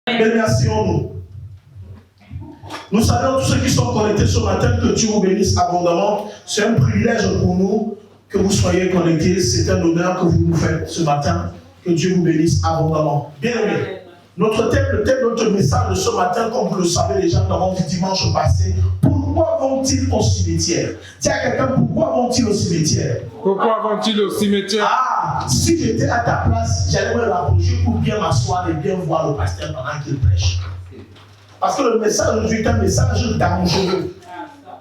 Remercions-nous. Nous saluons tous ceux qui sont connectés ce matin, que Dieu vous bénisse abondamment. C'est un privilège pour nous que vous soyez connectés. C'est un honneur que vous nous faites ce matin. Que Dieu vous bénisse abondamment. Bien-aimés, le thème de notre message de ce matin, comme vous le savez déjà, nous l'avons dit dimanche passé. Pourquoi vont-ils au cimetière? Dis à quelqu'un, pourquoi vont-ils au cimetière? Pourquoi vont-ils au cimetière? Ah, si j'étais à ta place, j'allais me rapprocher pour bien m'asseoir et bien voir le pasteur pendant qu'il prêche. Parce que le message aujourd'hui est un message dangereux.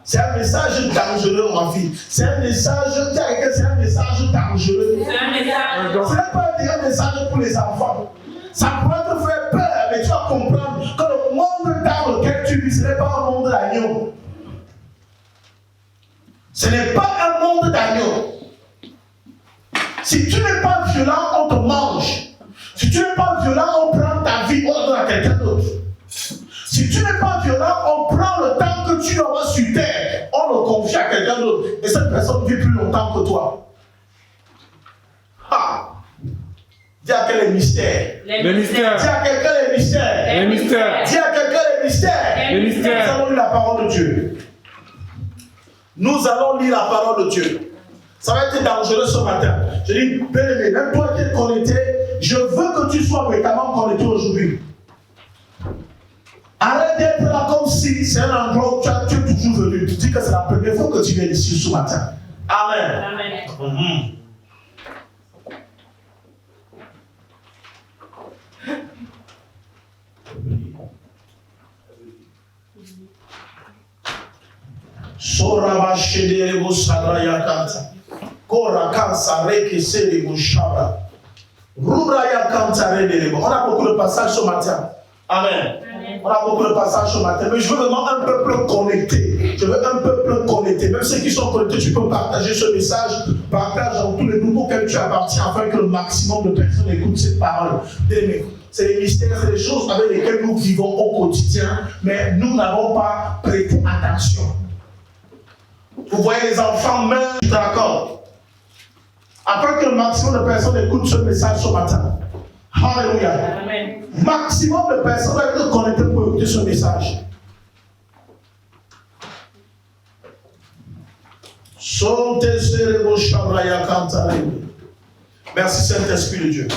C'est un message dangereux, ma fille. C'est un message, c'est un message dangereux. Ce n'est pas un message pour les enfants. Ça pourrait te faire peur, mais tu vas comprendre que le monde dans lequel tu vis, ce n'est pas un monde d'agneau. Ce n'est pas un monde d'agneau. Si tu n'es pas violent, on te mange. Si tu n'es pas violent, on prend ta vie, on donne à quelqu'un d'autre. Si tu n'es pas violent, on prend le temps que tu auras sur terre, on le confie à quelqu'un d'autre. Et cette personne vit plus longtemps que toi. Ah! Dis à quel est le mystère? Les mystères. Dis à quelqu'un les mystères. Les mystères. Dis à quelqu'un les mystères. Les mystères. Nous allons lire la parole de Dieu. Nous allons lire la parole de Dieu. Ça va être dangereux ce matin. Je dis, bien-aimé, même toi qui es connecté, je veux que tu sois véritablement connecté aujourd'hui. Arrête d'être là comme si c'est un endroit où tu es toujours venu. Tu dis que c'est la première fois que tu viens ici ce matin. Amen. Amen. Soraba shedere bo sabraya kanta. Kora kansa reke sere bo shabra. Rubraya kanta redere bo. On a beaucoup de passages ce matin. Amen. On a beaucoup de passages ce matin, mais je veux vraiment un peuple connecté. Je veux un peuple connecté. Même ceux qui sont connectés, tu peux partager ce message. Partage dans tous les groupes auxquels tu appartiens afin que le maximum de personnes écoutent cette parole. C'est des mystères, c'est des choses avec lesquelles nous vivons au quotidien, mais nous n'avons pas prêté attention. Vous voyez les enfants meurent, d'accord. Afin que le maximum de personnes écoutent ce message ce matin. Alléluia. Amen. Maximum de personnes doivent être connectées pour écouter ce message. Merci Saint-Esprit de Dieu.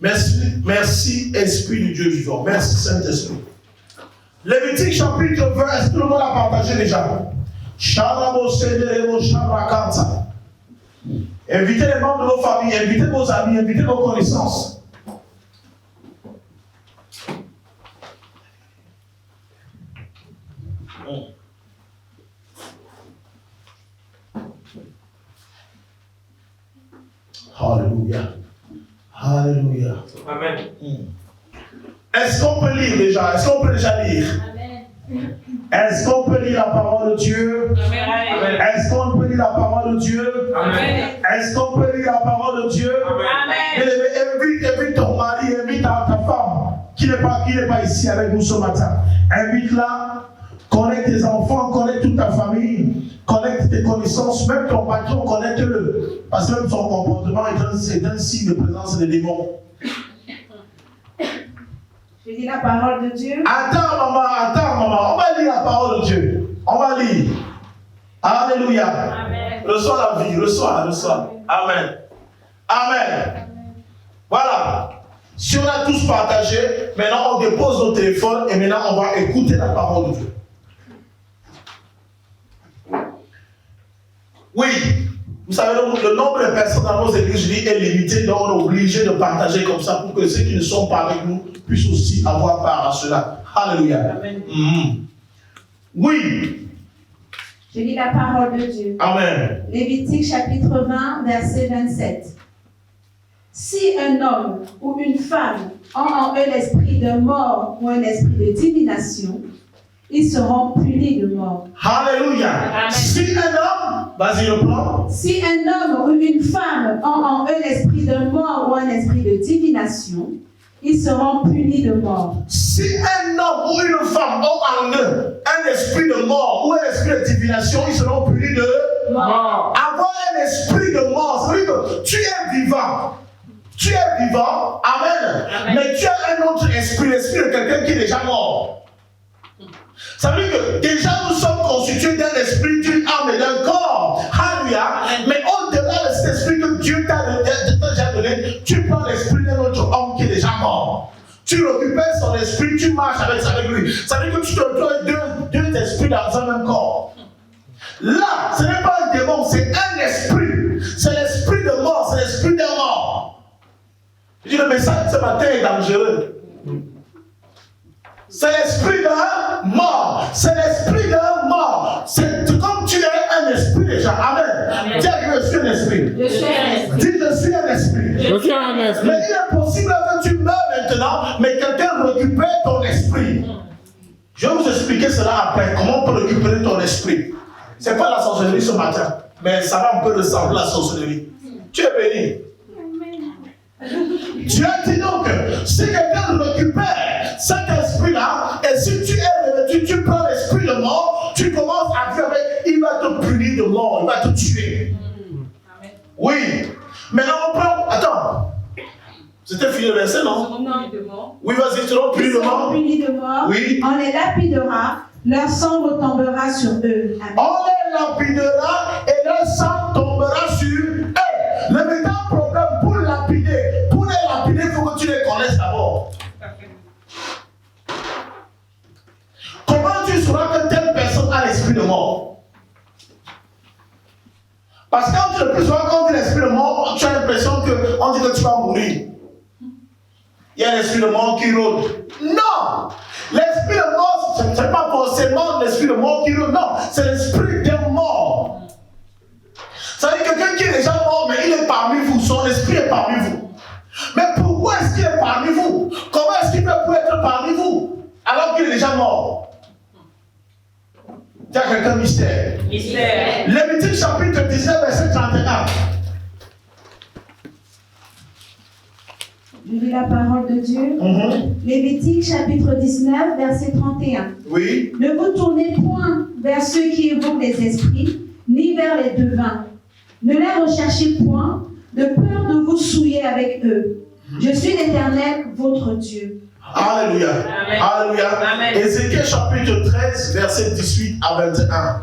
Merci Esprit de Dieu vivant. Merci Saint-Esprit. Lévitique chapitre 20, est-ce que tout le monde a partagé déjà? Invitez les membres de vos familles, invitez vos amis, invitez vos connaissances. Alléluia. Alléluia. Amen. Est-ce qu'on peut lire déjà? Est-ce qu'on peut déjà lire? Est-ce qu'on peut lire la parole de Dieu? Amen. Est-ce qu'on peut lire la parole de Dieu? Amen. Est-ce qu'on peut lire la parole de Dieu? Amen. Invite ton mari, invite ta femme qui n'est pas ici avec nous ce matin. Invite-la, connecte tes enfants, connecte toute ta famille, connecte tes connaissances, même ton patron, connecte-le. Parce que même son comportement est un signe de présence des démons. Je lis la parole de Dieu. Attends maman, on va lire la parole de Dieu. On va lire. Alléluia. Amen. Reçois la vie, reçois. Amen. Amen. Voilà. Si on a tous partagé, maintenant on dépose nos téléphones et maintenant on va écouter la parole de Dieu. Oui. Vous savez, le nombre de personnes dans nos églises est limité, donc on est obligé de partager comme ça pour que ceux qui ne sont pas avec nous puissent aussi avoir part à cela. Alléluia. Amen. Oui. Je lis la parole de Dieu. Amen. Lévitique chapitre 20, verset 27. Si un homme ou une femme ont en eux l'esprit de mort ou un esprit de divination, ils seront punis de mort. Alléluia. Amen. Si un homme, vas-y reprends. Si un homme ou une femme ont en eux l'esprit de mort ou un esprit de divination, ils seront punis de mort. Si un homme ou une femme ont en eux un esprit de mort ou un esprit de divination, ils seront punis de mort. Avoir un esprit de mort, ça veut dire que tu es vivant. Tu es vivant, amen. Amen. Mais tu as un autre esprit, l'esprit de quelqu'un qui est déjà mort. Ça veut dire que déjà nous sommes constitués d'un esprit, d'une âme et d'un corps. Alléluia. Mais au-delà de cet esprit que Dieu t'a déjà donné, tu prends l'esprit d'un autre homme qui est déjà mort. Tu récupères son esprit, tu marches avec lui. Ça veut dire que tu te retrouves deux esprits dans un même corps. Là, ce n'est pas un démon, c'est un esprit. C'est l'esprit de mort, c'est l'esprit d'un mort. Je dis, le message ce matin est dangereux. C'est l'esprit d'un mort. C'est l'esprit d'un mort. C'est comme tu es un esprit déjà. Amen. Dis que je suis un esprit. Je suis un esprit. Dis je suis un esprit. Je suis un esprit. Mais il est possible que tu meurs maintenant, mais quelqu'un récupère ton esprit. Je vais vous expliquer cela après. Comment on peut récupérer ton esprit. Ce n'est pas la sorcellerie ce matin, mais ça va un peu ressembler à la sorcellerie. Tu es béni. Dieu dit donc, si quelqu'un récupère cet esprit-là, et si tu es revêtu, tu prends l'esprit de mort, tu commences à vivre avec, il va te punir de mort, il va te tuer. Oui. Maintenant on prend, attends. C'était fini le verset, non? Oui, vas-y, tu seront punis de mort. Punis de mort. Oui. On les lapidera, leur sang retombera sur eux. Amen. On les lapidera et leur sang tombera sur eux. Le véritable problème pour les lapider, il faut que tu les connaisses d'abord. Comment tu sauras que telle personne a l'esprit de mort? Parce que quand le plus souvent, quand tu as l'esprit de mort, tu as l'impression qu'on dit que tu vas mourir. Il y a l'esprit de mort qui rôde. Non! L'esprit de mort, ce n'est pas forcément l'esprit de mort qui rôde. Non, c'est l'esprit d'un mort. Ça veut dire quelqu'un qui est déjà mort, mais il est parmi vous. Son esprit est parmi vous. Mais pourquoi est-ce qu'il est parmi vous? Comment est-ce qu'il peut être parmi vous alors qu'il est déjà mort? Il y a quelqu'un mystère. Mystère. Lévitique chapitre 19, verset 31. Je lis la parole de Dieu. Lévitique chapitre 19, verset 31. Oui. Ne vous tournez point vers ceux qui évoquent les esprits, ni vers les devins. Ne les recherchez point, de peur de vous souiller avec eux. Je suis l'Éternel, votre Dieu. Alléluia. Amen. Alléluia. Amen. Ézéchiel chapitre 13, verset 18 à 21.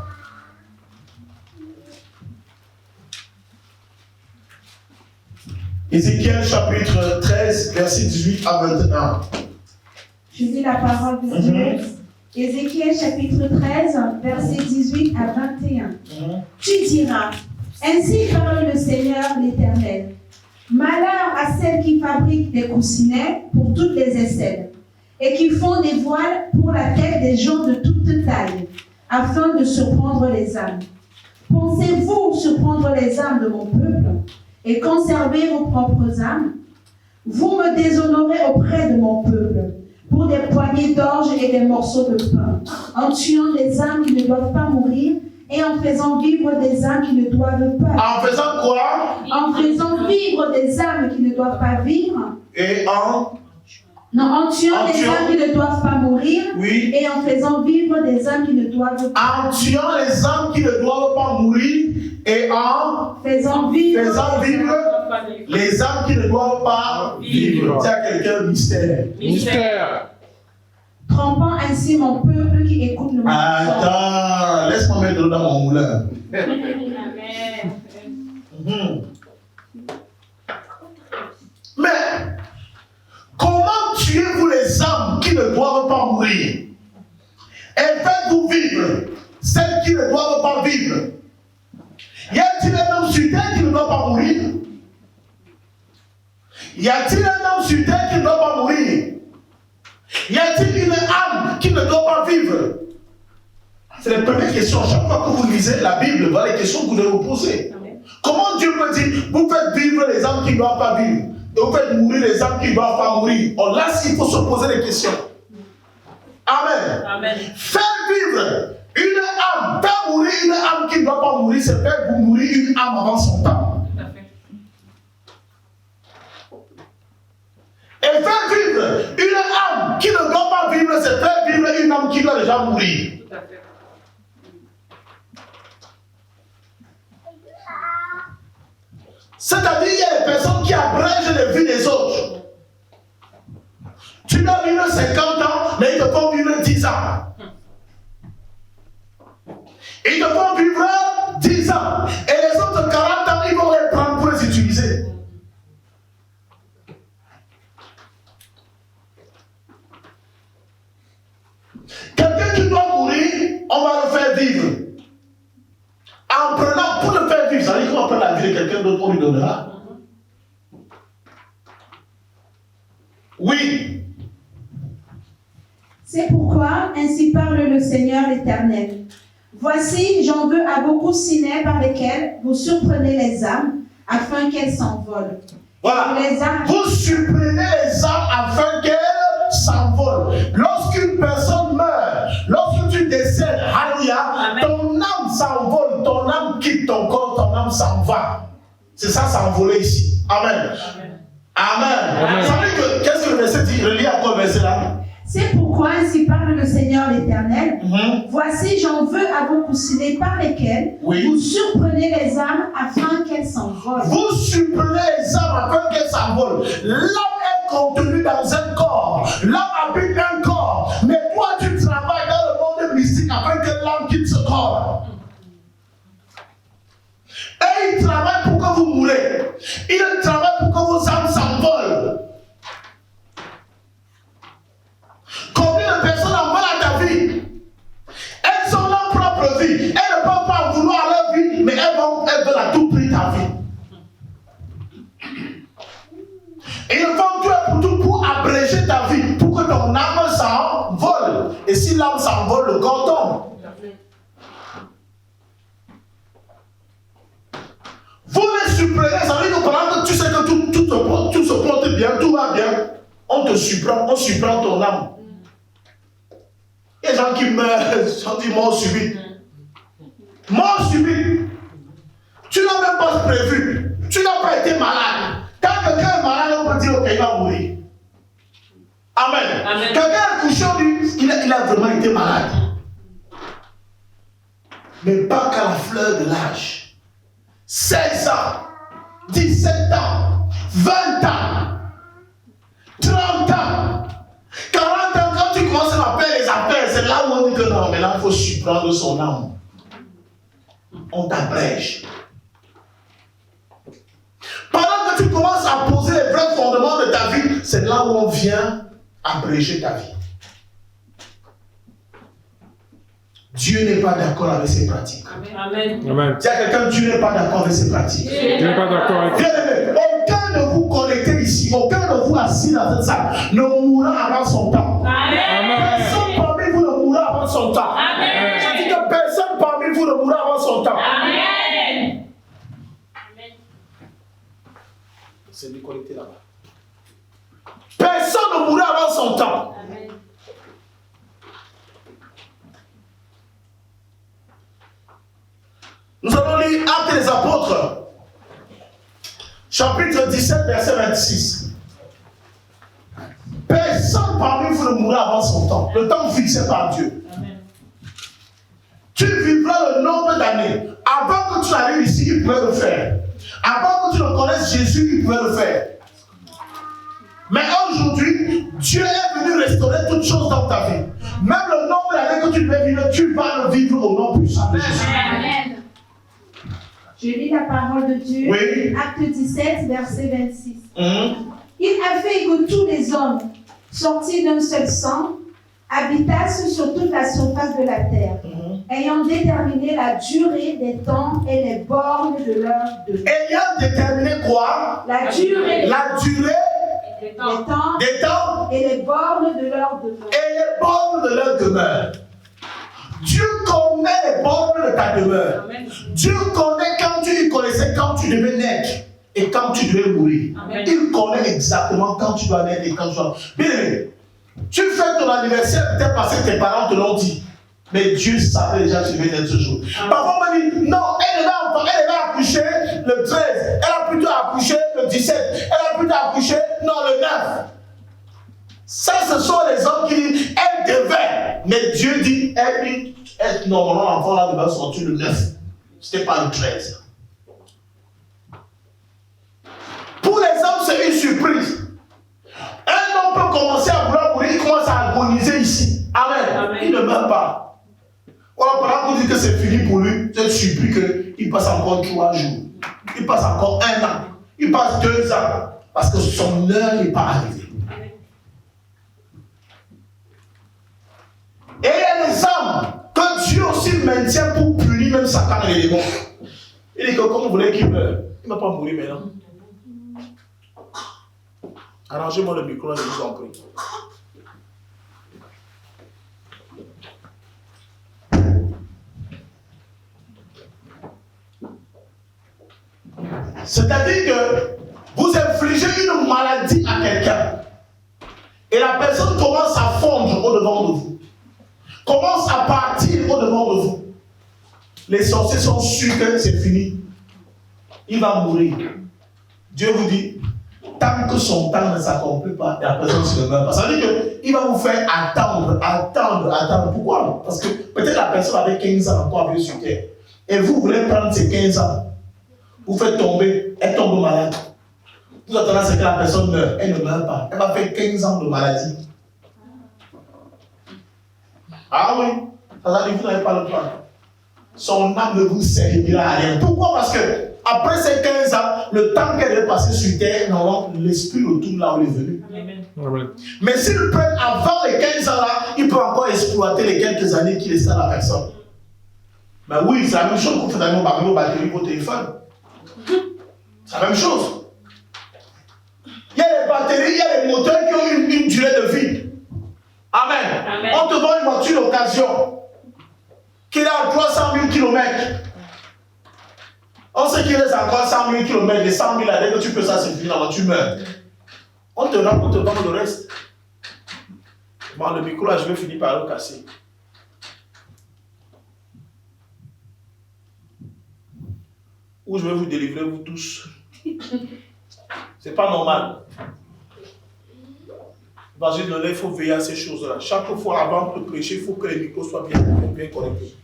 Ézéchiel chapitre 13, verset 18 à 21. Je lis la parole de Dieu. Ézéchiel chapitre 13, verset 18 à 21. Tu diras, ainsi parle le Seigneur l'Éternel. Malheur à celles qui fabriquent des coussinets pour toutes les aisselles et qui font des voiles pour la tête des gens de toute taille, afin de surprendre les âmes. Pensez-vous surprendre les âmes de mon peuple et conserver vos propres âmes? Vous me déshonorez auprès de mon peuple pour des poignées d'orge et des morceaux de pain, en tuant des âmes qui ne doivent pas mourir et en faisant vivre des âmes qui ne doivent pas. En faisant quoi? En faisant vivre des âmes qui ne doivent pas vivre. Et en tuant des âmes qui ne doivent pas mourir. Oui. Et en faisant vivre des âmes qui ne doivent pas. En tuant les âmes qui ne doivent pas mourir et en faisant vivre les âmes qui ne doivent pas vivre. Il y a quelqu'un mystère. Mystère. Trompant ainsi mon peuple qui écoute le mensonge. Attends, laisse-moi mettre l'eau dans mon moulin. Amen. Mais comment tuez-vous les âmes qui ne doivent pas mourir? Et faites-vous vivre celles qui ne doivent pas vivre? Y a-t-il un homme sur terre qui ne doit pas mourir? Y a-t-il un homme sur terre qui ne doit pas mourir? Y a-t-il une âme qui ne doit pas vivre? C'est la première question. Chaque fois que vous lisez la Bible, voilà les questions que vous devez vous poser. Comment Dieu peut dire, vous faites vivre les âmes qui ne doivent pas vivre et vous faites mourir les âmes qui ne doivent pas mourir? Oh, là, il faut se poser des questions. Amen. Amen. Faire vivre une âme, faire mourir une âme qui ne doit pas mourir, c'est faire mourir une âme avant son temps. Tout à fait. Et faire vivre une âme qui ne doit pas vivre, c'est faire vivre une âme qui doit déjà mourir. Tout à fait. C'est-à-dire qu'il y a des personnes qui abrègent les vies des autres. 50 ans, mais ils te font vivre 10 ans. Ils te font vivre 10 ans. Et les autres 40 ans, ils vont les prendre pour les utiliser. Quelqu'un qui doit mourir, on va le faire vivre. En prenant, pour le faire vivre, ça veut dire qu'on va prendre la vie de quelqu'un d'autre, on lui donnera. Oui. C'est pourquoi ainsi parle le Seigneur l'Éternel. Voici, j'en veux à vos coussinets par lesquels vous surprenez les âmes, afin qu'elles s'envolent. Voilà. Les âmes... Vous supprimez les âmes afin qu'elles s'envolent. Lorsqu'une personne meurt, lorsque tu décèdes, alléluia, ton âme s'envole, ton âme quitte ton corps, ton âme s'en va. C'est ça, s'envoler ici. Amen. Amen. Vous savez que, qu'est-ce que le verset dit? Relis encore le verset là. C'est pourquoi ainsi parle le Seigneur l'Éternel. Voici, j'en veux à vos coussinets par lesquels vous surprenez les âmes afin qu'elles s'envolent. Vous surprenez les âmes afin qu'elles s'envolent. L'âme est contenue dans un corps. L'âme habite un corps. Mais toi, tu travailles dans le monde mystique afin que l'âme quitte ce corps. Et il travaille pour que vous mourrez. Il travaille pour que vos âmes s'envolent. Combien de personnes en veulent à ta vie? Elles ont leur propre vie. Elles ne peuvent pas vouloir leur vie, mais elles veulent à tout prix ta vie. Et ils font tout et pour tout pour abréger ta vie, pour que ton âme s'envole. Et si l'âme s'envole, le corps tombe. Vous les suppléez, ça veut dire que pendant que tu sais que tout se porte bien, tout va bien, on supprime ton âme. Il y a des gens qui meurent, on dit mort subite. Mort subite. Tu n'as même pas prévu. Tu n'as pas été malade. Quand quelqu'un est malade, on peut dire ok, il va mourir. Amen. Quelqu'un est couché, il a vraiment été malade. Mais pas qu'à la fleur de l'âge. 16 ans, 17 ans, 20 ans, 30 ans, 40 ans, quand tu commences à faire les appels, c'est là où on dit que non, mais là, il faut surprendre son âme. On t'abrège. Pendant que tu commences à poser les vrais fondements de ta vie, c'est là où on vient abréger ta vie. Dieu n'est pas d'accord avec ses pratiques. Amen. Dis à quelqu'un, Dieu n'est pas d'accord avec ses pratiques. Dieu n'est pas d'accord avec Bien aimé, aucun de vous connectés ici, aucun de vous assis dans cette salle ne mourra avant son temps. Amen. Personne parmi vous ne mourra avant son temps. Amen. Je dis que personne parmi vous ne mourra avant son temps. Amen. C'est déconnecté là-bas. Personne ne mourra avant son temps. Amen. Nous allons lire Actes des Apôtres, chapitre 17, verset 26. Personne parmi vous ne mourra avant son temps. Le temps fixé par Dieu. Amen. Tu vivras le nombre d'années. Avant que tu arrives ici, il pouvait le faire. Avant que tu ne connaisses Jésus, il pouvait le faire. Mais aujourd'hui, Dieu est venu restaurer toutes choses dans ta vie. Même le nombre d'années que tu devais vivre, tu vas le vivre au nom puissant de Jésus. Amen. Je lis la parole de Dieu. Oui. Acte 17, verset 26. Il a fait que tous les hommes, sortis d'un seul sang, habitassent sur toute la surface de la terre, ayant déterminé la durée des temps et les bornes de leur demeure. Ayant déterminé quoi? La durée Des des temps. temps des temps et les bornes de leur demeure. et les bornes de leur demeure. Dieu connaît les bornes de ta demeure. Amen. Dieu connaît quand tu connaissais quand tu devais naître et quand tu devais mourir. Amen. Il connaît exactement quand tu dois naître et quand tu dois. Bien aimé, tu fais ton anniversaire peut-être parce que tes parents te l'ont dit. Mais Dieu savait déjà que tu devais naître ce jour. Parfois on me dit, non, elle va accoucher le 13, elle a plutôt accouché le 17, elle a plutôt accouché, non, le 9. Ça, ce sont les hommes qui disent, elle devait. Mais Dieu dit, normalement, l'enfant là devait sortir le 9. C'était pas le 13. Pour les hommes, c'est une surprise. Un homme peut commencer à vouloir mourir, il commence commence à agoniser ici. Amen. Amen. Il ne meurt pas. Voilà, pendant qu'on dit que c'est fini pour lui, tu es surpris qu'il passe encore 3 jours. Il passe encore 1 an. Il passe 2 ans. Parce que son heure n'est pas arrivée. Et il y a des âmes que Dieu aussi maintient pour punir même Satan et les démons. Il dit que comme vous voulez qu'il meure, il ne va pas mourir maintenant. Arrangez-moi le micro, je vous en prie. C'est-à-dire que vous infligez une maladie à quelqu'un et la personne commence à fondre au-devant de vous, commence à partir au-devant de vous. Les sorciers sont sûrs que c'est fini. Il va mourir. Dieu vous dit, tant que son temps ne s'accomplit pas, la personne ne se meurt pas. Ça veut dire qu'il va vous faire attendre. Pourquoi? Parce que peut-être la personne avait 15 ans encore à vivre sur terre. Et vous voulez prendre ces 15 ans. Vous faites tomber, elle tombe malade. Vous attendez à ce que la personne meure. Elle ne meurt pas. Elle va faire 15 ans de maladie. Ah oui, ça veut dire que vous n'avez pas le plan. Son âme ne vous servira à rien. Pourquoi? Parce que après ces 15 ans, le temps qu'elle est passée sur terre, l'esprit retourne là où il est venu. Amen. Mais s'il le prend avant les 15 ans là, il peut encore exploiter les quelques années qu'il est à la personne. Ben oui, c'est la même chose qu'on fait dans nos batteries, vos téléphones. C'est la même chose. Il y a les batteries, il y a les moteurs qui ont une durée de vie. Amen. Amen. On te vend une voiture d'occasion qui est à 300 000 km. On sait qu'il reste encore 100 000 km. Les 100 000 années que tu peux ça, c'est fini, la voiture meurt. On te vend le reste. Bon, le micro là, je vais finir par le casser. Ou je vais vous délivrer, vous tous. C'est pas normal. Parce que il faut veiller à ces choses-là. Chaque fois avant de prêcher, il faut que les micros soient bien connectés.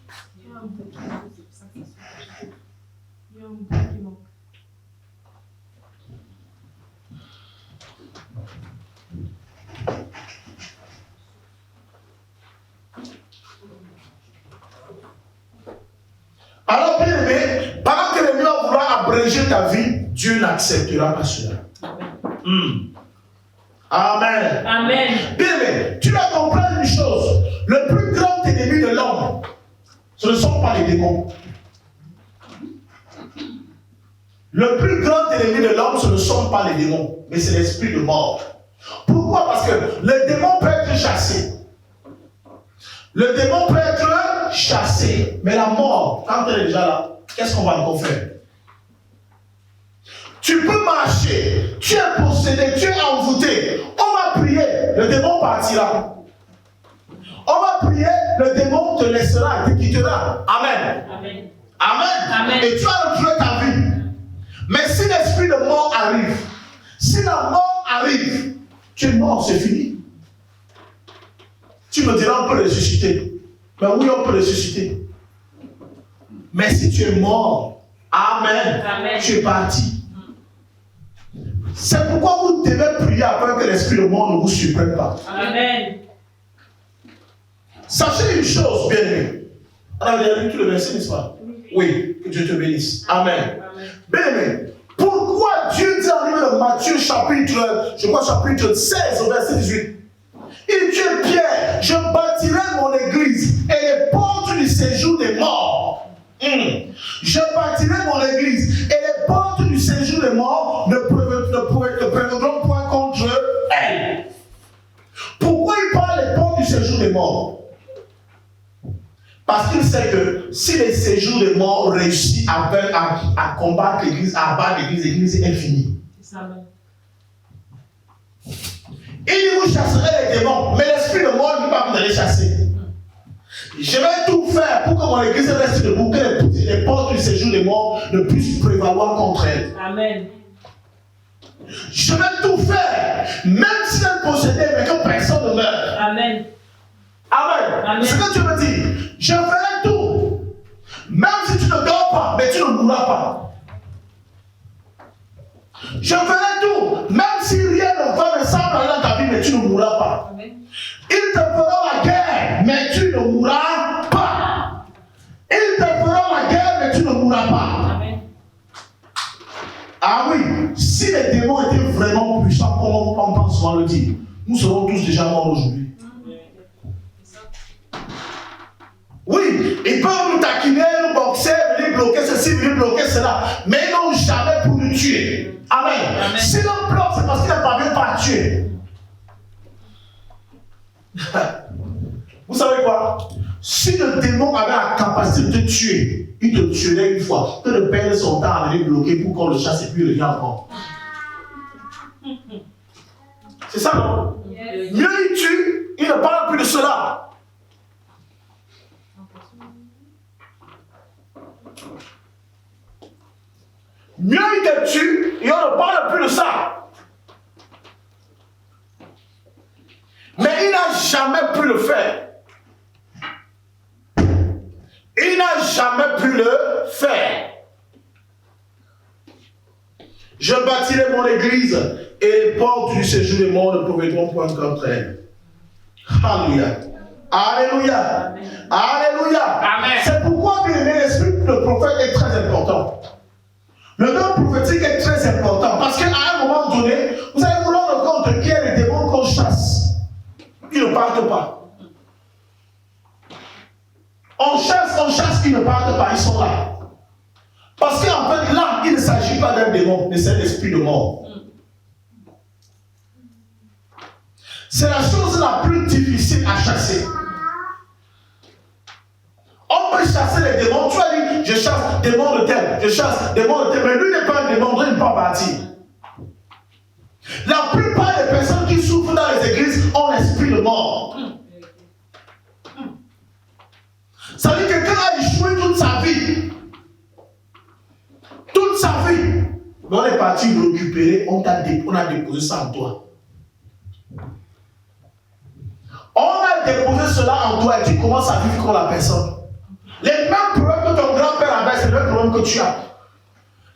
Alors, bien aimé, pendant que l'ennemi va vouloir abréger ta vie, Dieu n'acceptera pas cela. Amen. Amen. Bien aimé, tu dois comprendre une chose. Le plus grand ennemi de l'homme, ce ne sont pas les démons. Le plus grand ennemi de l'homme, ce ne sont pas les démons, mais c'est l'esprit de mort. Pourquoi? Parce que le démon peut être chassé. Le démon peut être chassé, mais la mort, quand elle est déjà là, qu'est-ce qu'on va encore faire? Tu peux marcher, tu es possédé, tu es envoûté. On va prier, le démon partira. On va prier, le démon te laissera, te quittera. Amen. Amen. Amen. Amen. Et tu vas retrouver ta vie. Mais si l'esprit de mort arrive, si la mort arrive, tu es mort, c'est fini. Tu me diras, on peut ressusciter. Mais oui, on peut ressusciter. Mais si tu es mort, amen, Amen. tu es parti. C'est pourquoi vous devez prier afin que l'esprit de mort ne vous surprenne pas. Amen. Sachez une chose, bien aimé. On a lu tout le verset, n'est-ce pas? Oui, que Dieu te bénisse. Amen. Bien aimé, pourquoi Dieu dit en livre de Matthieu chapitre 16 au verset 18? Il dit, Pierre, je bâtirai mon église et les portes du séjour des morts. Je bâtirai mon église et les portes du séjour des morts ne prévaudront point contre elle. Pourquoi il parle des portes du séjour des morts? Parce qu'il sait que si les séjours des morts réussissent à combattre l'église, à abattre l'église est finie. Il dit, vous chasserez les démons, mais l'esprit de mort ne peut pas vous aller chasser. Je vais tout faire pour que mon église reste debout, que les portes du séjour des morts ne puissent prévaloir contre elle. Amen. Je vais tout faire, même si elle est possédée, mais que personne ne meurt. Amen. Amen. Amen. Ce que Dieu me dit, je ferai tout, même si tu ne dors pas, mais tu ne mourras pas. Je ferai tout, même si rien ne va me sembler dans ta vie, mais tu ne mourras pas. Amen. Ils te feront la guerre, mais tu ne mourras pas. Ils te feront la guerre, mais tu ne mourras pas. Amen. Ah oui, si les démons étaient vraiment puissants, comme on pense souvent le dire, nous serons tous déjà morts aujourd'hui. Oui, ils peuvent nous taquiner, nous boxer, venir bloquer ceci, venir bloquer cela, mais ils n'ont jamais pour nous tuer. Amen. Amen. Si l'on bloque, c'est parce qu'il n'a pas vu pas tuer. Vous savez quoi? Si le démon avait la capacité de te tuer, il te tuerait une fois, que de perdre son temps à venir bloquer pour qu'on le chasse et puis il revient encore. C'est ça, non? Yes. Mieux il tue, il ne parle plus de cela. Mieux il te tue et on ne parle plus de ça. Mais il n'a jamais pu le faire. Il n'a jamais pu le faire. Je bâtirai mon église et les portes du séjour des morts ne pourront point contre elle. Alléluia. Alléluia. Amen. Alléluia. Amen. C'est pourquoi, bien aimé, l'esprit de prophète est très important. Le don prophétique est très important parce qu'à un moment donné, vous allez vous rendre compte qu'il y a des démons qu'on chasse. Ils ne partent pas. On chasse, ils ne partent pas, ils sont là. Parce qu'en fait, là, il ne s'agit pas d'un démon, mais c'est un esprit de mort. C'est la chose la plus difficile à chasser. On peut chasser les démons. Tu as dit, je chasse des démons de tel, je chasse des démons de tel, mais lui n'est pas un démon, il ne peut pas partir. La plupart des personnes qui souffrent dans les églises ont l'esprit de mort. Ça veut dire que quelqu'un a échoué toute sa vie. Toute sa vie. Mais on est parti le récupérer, on a déposé ça en toi. On a déposé cela en toi et tu commences à vivre comme la personne. Les mêmes problèmes que ton grand-père avait, c'est les mêmes problèmes que tu as.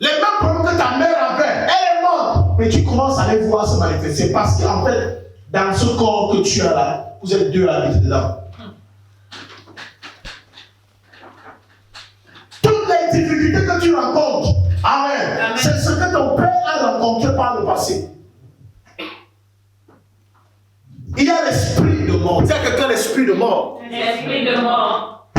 Les mêmes problèmes que ta mère avait, elle est morte. Mais tu commences à les voir se manifester parce qu'en fait, dans ce corps que tu as là, vous êtes deux à vivre dedans. Toutes les difficultés que tu rencontres, amen, Amen. c'est ce que ton père a rencontré par le passé. Il y a l'esprit de mort. Il y a quelqu'un l'esprit de mort. L'esprit de mort.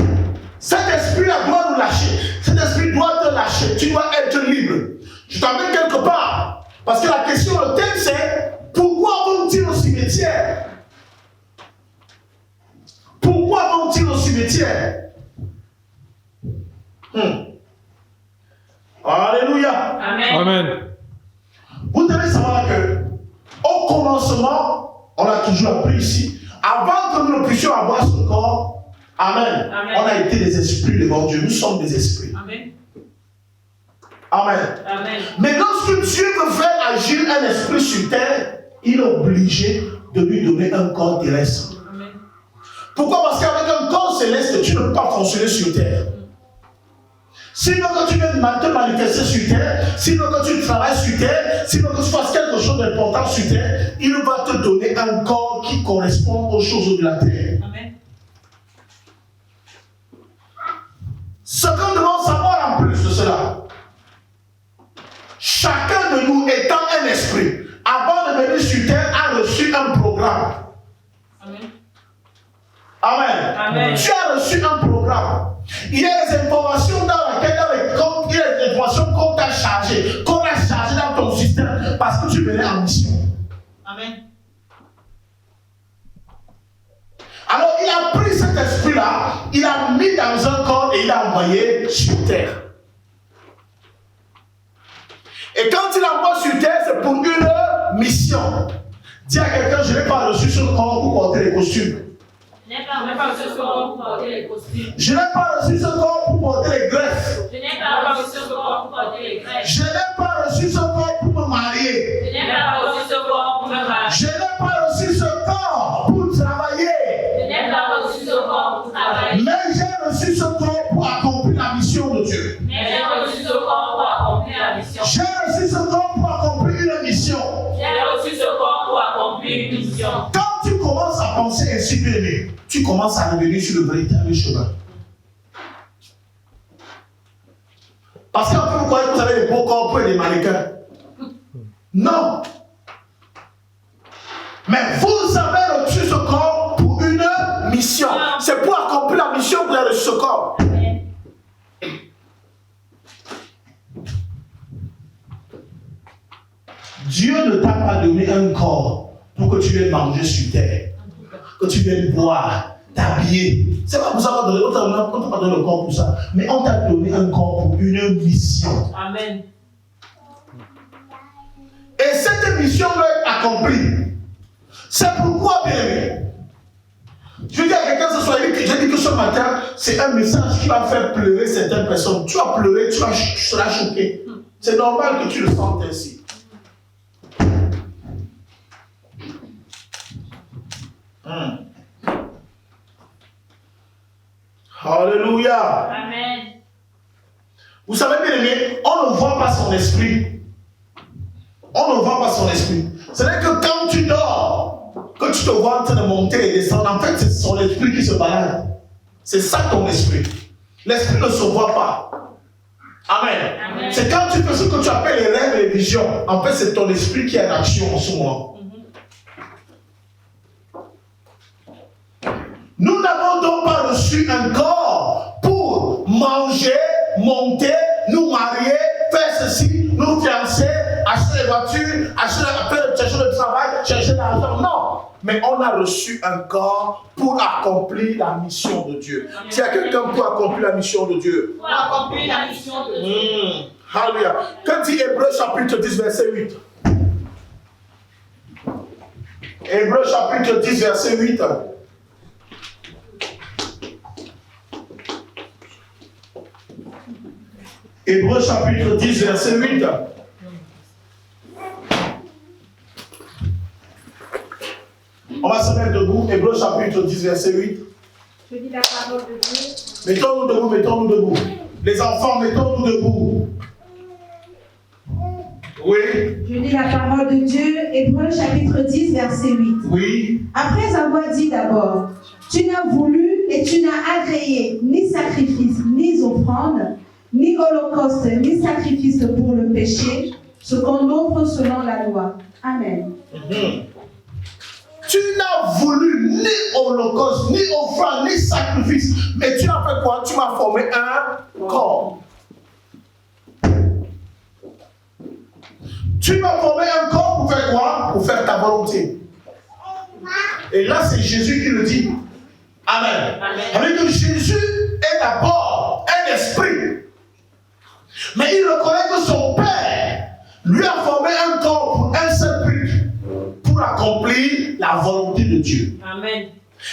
Cet esprit-là doit nous lâcher. Cet esprit doit te lâcher. Tu dois être libre. Je t'amène quelque part. Parce que la question, le thème, c'est pourquoi vont-ils au cimetière? Pourquoi vont-ils au cimetière? Alléluia. Amen. Amen. Vous devez savoir que au commencement, on a toujours appris ici, avant que nous ne puissions avoir ce corps, amen, Amen. on a été des esprits devant Dieu. Nous sommes des esprits. Amen. Amen. Amen. Mais lorsque Dieu veut faire agir un esprit sur terre, il est obligé de lui donner un corps terrestre. Amen. Pourquoi? Parce qu'avec un corps céleste, tu ne peux pas fonctionner sur terre. Sinon que tu viennes te manifester sur terre, sinon que tu travailles sur terre, sinon que tu fasses quelque chose d'important sur terre, il va te donner un corps qui correspond aux choses de la terre. Amen. Ce qu'on demande savoir en plus de cela, chacun de nous étant un esprit, avant de venir sur terre, a reçu un programme. Amen. Amen. Amen. Tu as reçu un programme. Il y a des informations dans lesquelles il y a des informations qu'on t'a chargées, qu'on a chargées dans ton système parce que tu venais en mission. Amen. Alors il a pris cet esprit-là, il a mis dans un corps et il a envoyé sur terre. Et quand il envoie sur terre, c'est pour une mission. Dis à quelqu'un, je n'ai pas reçu ce corps pour porter les costumes. Je n'ai pas reçu ce corps pour porter les costumes. Je n'ai pas reçu ce corps pour porter les greffes. Je n'ai pas reçu ce corps pour porter les greffes. Je n'ai pas reçu ce corps pour me marier. Je n'ai pas reçu ce corps pour me marier. Je n'ai pas reçu ce corps pour travailler. Je n'ai pas reçu ce corps pour travailler. Mais j'ai reçu ce corps pour accomplir la mission de Dieu. Mais j'ai reçu ce corps pour accomplir la mission. J'ai reçu ce corps pour accomplir une mission. J'ai reçu ce corps pour accomplir une mission. Quand tu commences à avancé ainsi, bien-aimé, tu commences à revenir sur le véritable chemin. Parce qu'en fait, vous croyez que vous avez des beaux corps pour des mannequins. Non. Mais vous avez reçu ce corps pour une mission. C'est pour accomplir la mission que vous avez reçu ce corps. Dieu ne t'a pas donné un corps pour que tu viennes manger sur terre, que tu viennes boire, t'habiller. C'est pas pour ça qu'on t'a pas donné le corps pour ça, mais on t'a donné un corps pour une mission. Amen. Et cette mission doit être accomplie. C'est pourquoi, bien aimé, je dis à quelqu'un ce soir, j'ai dit que ce matin, c'est un message qui va faire pleurer certaines personnes. Tu vas pleurer, tu seras choqué. C'est normal que tu le sentes ainsi. Alléluia. Amen. Vous savez, bien aimé, on ne voit pas son esprit. On ne voit pas son esprit. C'est-à-dire que quand tu dors, que tu te vois en train de monter et descendre, en fait, c'est son esprit qui se balade. C'est ça ton esprit. L'esprit ne se voit pas. Amen. Amen. C'est quand tu fais ce que tu appelles les rêves et les visions. En fait, c'est ton esprit qui est en action en ce moment. Nous n'avons donc pas reçu un corps pour manger, monter, nous marier, faire ceci, nous fiancer, acheter des voitures, chercher le travail, chercher l'argent. Non, mais on a reçu un corps pour accomplir la mission de Dieu. S'il y a quelqu'un pour accomplir la mission de Dieu. Pour accomplir la mission de Dieu. Alléluia. Quand dit Hébreux chapitre 10, verset 8. Hébreux chapitre 10, verset 8. Hébreux chapitre 10, verset 8. On va se mettre debout. Hébreux chapitre 10, verset 8. Je lis la parole de Dieu. Mettons-nous debout, mettons-nous debout. Les enfants, mettons-nous debout. Oui. Je lis la parole de Dieu, Hébreux chapitre 10, verset 8. Oui. Après avoir dit d'abord, tu n'as voulu et tu n'as agréé ni sacrifice, ni offrande, ni holocauste, ni sacrifice pour le péché, ce qu'on offre selon la loi. Amen. Tu n'as voulu ni holocauste, ni offrande, ni sacrifice, mais tu as fait quoi? Tu m'as formé un corps. Tu m'as formé un corps pour faire quoi? Pour faire ta volonté. Et là, c'est Jésus qui le dit. Amen. Avec que Jésus est d'abord un esprit. Mais il reconnaît que son Père lui a formé un corps pour un seul but, pour accomplir la volonté de Dieu. Amen.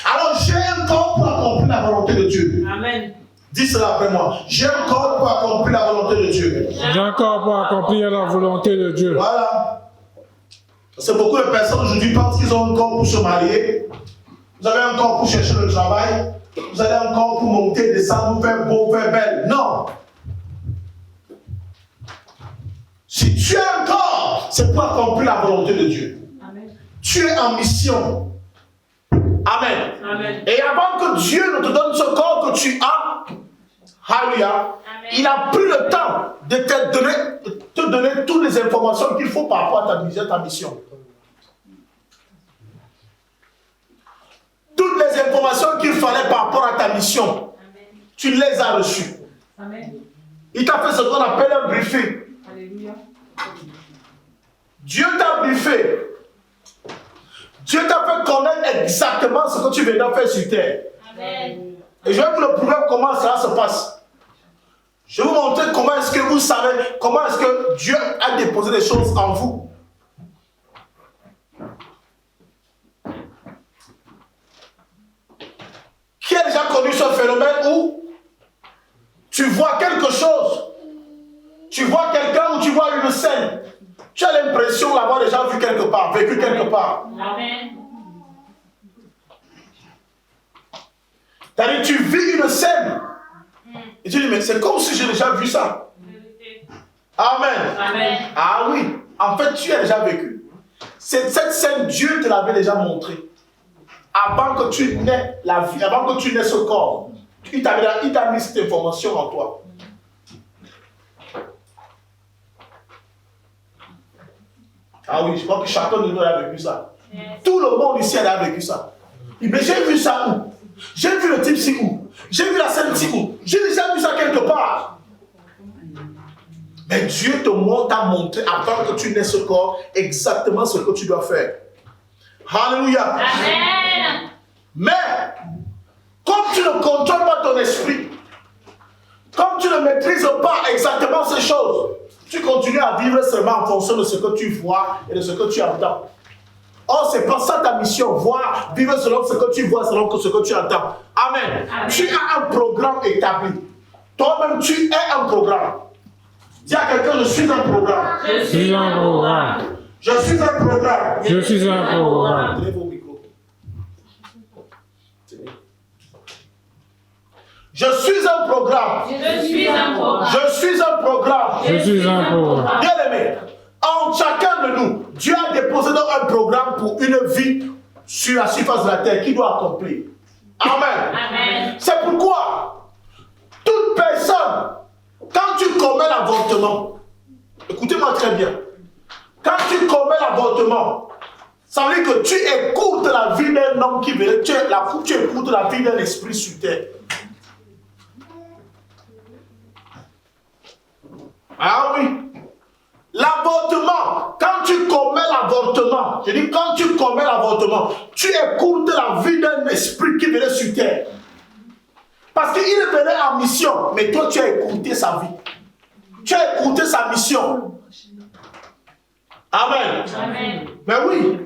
Alors j'ai un corps pour accomplir la volonté de Dieu. Amen. Dis cela après moi. J'ai un corps pour accomplir la volonté de Dieu. J'ai un corps pour accomplir la volonté de Dieu. Voilà. C'est beaucoup de personnes aujourd'hui pensent qu'ils ont un corps pour se marier. Vous avez un corps pour chercher le travail. Vous avez un corps pour monter, descendre, faire beau, faire belle. Non. Si tu as un corps, c'est pour accomplir la volonté de Dieu. Amen. Tu es en mission. Amen. Amen. Et avant que Dieu ne te donne ce corps que tu as, alléluia, il a pris le temps de te donner toutes les informations qu'il faut par rapport à ta mission. Toutes les informations qu'il fallait par rapport à ta mission, tu les as reçues. Amen. Il t'a fait ce qu'on appelle un briefing. Alléluia. Dieu t'a briefé. Dieu t'a fait connaître exactement ce que tu viens de faire sur terre. Amen. Et je vais vous le prouver comment cela se passe. Je vais vous montrer comment est-ce que vous savez, comment est-ce que Dieu a déposé des choses en vous. Qui a déjà connu ce phénomène où tu vois quelque chose, tu vois quelqu'un ou tu vois une scène, tu as l'impression d'avoir déjà vu quelque part, vécu quelque part. Amen. C'est-à-dire tu vis une scène et tu dis mais c'est comme si j'ai déjà vu ça. Amen. Amen. Ah oui, en fait tu as déjà vécu. Cette scène, Dieu te l'avait déjà montrée. avant que tu nais la vie, avant que tu nais ce corps, il t'a mis cette information en toi. Ah oui, je crois que chacun de nous a vécu ça. Tout le monde ici a vécu ça. Mais j'ai vu ça où? J'ai vu le type ci où? J'ai vu la scène ci où? J'ai déjà vu ça quelque part. Mais Dieu t'a montré avant que tu nais ce corps exactement ce que tu dois faire. Alléluia. Amen. Mais, comme tu ne contrôles pas ton esprit, comme tu ne maîtrises pas exactement ces choses, tu continues à vivre seulement en fonction de ce que tu vois et de ce que tu entends. Or, c'est pas ça ta mission, voir, vivre selon ce que tu vois, selon ce que tu entends. Amen. Amen. Tu as un programme établi. Toi-même, tu es un programme. Dis à quelqu'un, je suis un programme. Je suis un programme. Je suis un programme. Je suis un programme. Tenez vos micros. Je suis un programme. Je suis un programme. Je suis un programme. Je suis un programme. Bien aimé, en chacun de nous, Dieu a déposé dans un programme pour une vie sur la surface de la terre qui doit accomplir. Amen. Amen. C'est pourquoi toute personne, quand tu commets l'avortement, écoutez-moi très bien, quand tu commets l'avortement, ça veut dire que tu écoutes la vie d'un homme qui venait, tu écoutes la vie d'un esprit sur terre. Ah oui. L'avortement, quand tu commets l'avortement, je dis quand tu commets l'avortement, tu écoutes la vie d'un esprit qui venait sur terre. Parce qu'il venait en mission, mais toi tu as écouté sa vie. Tu as écouté sa mission. Amen. Amen. Mais oui.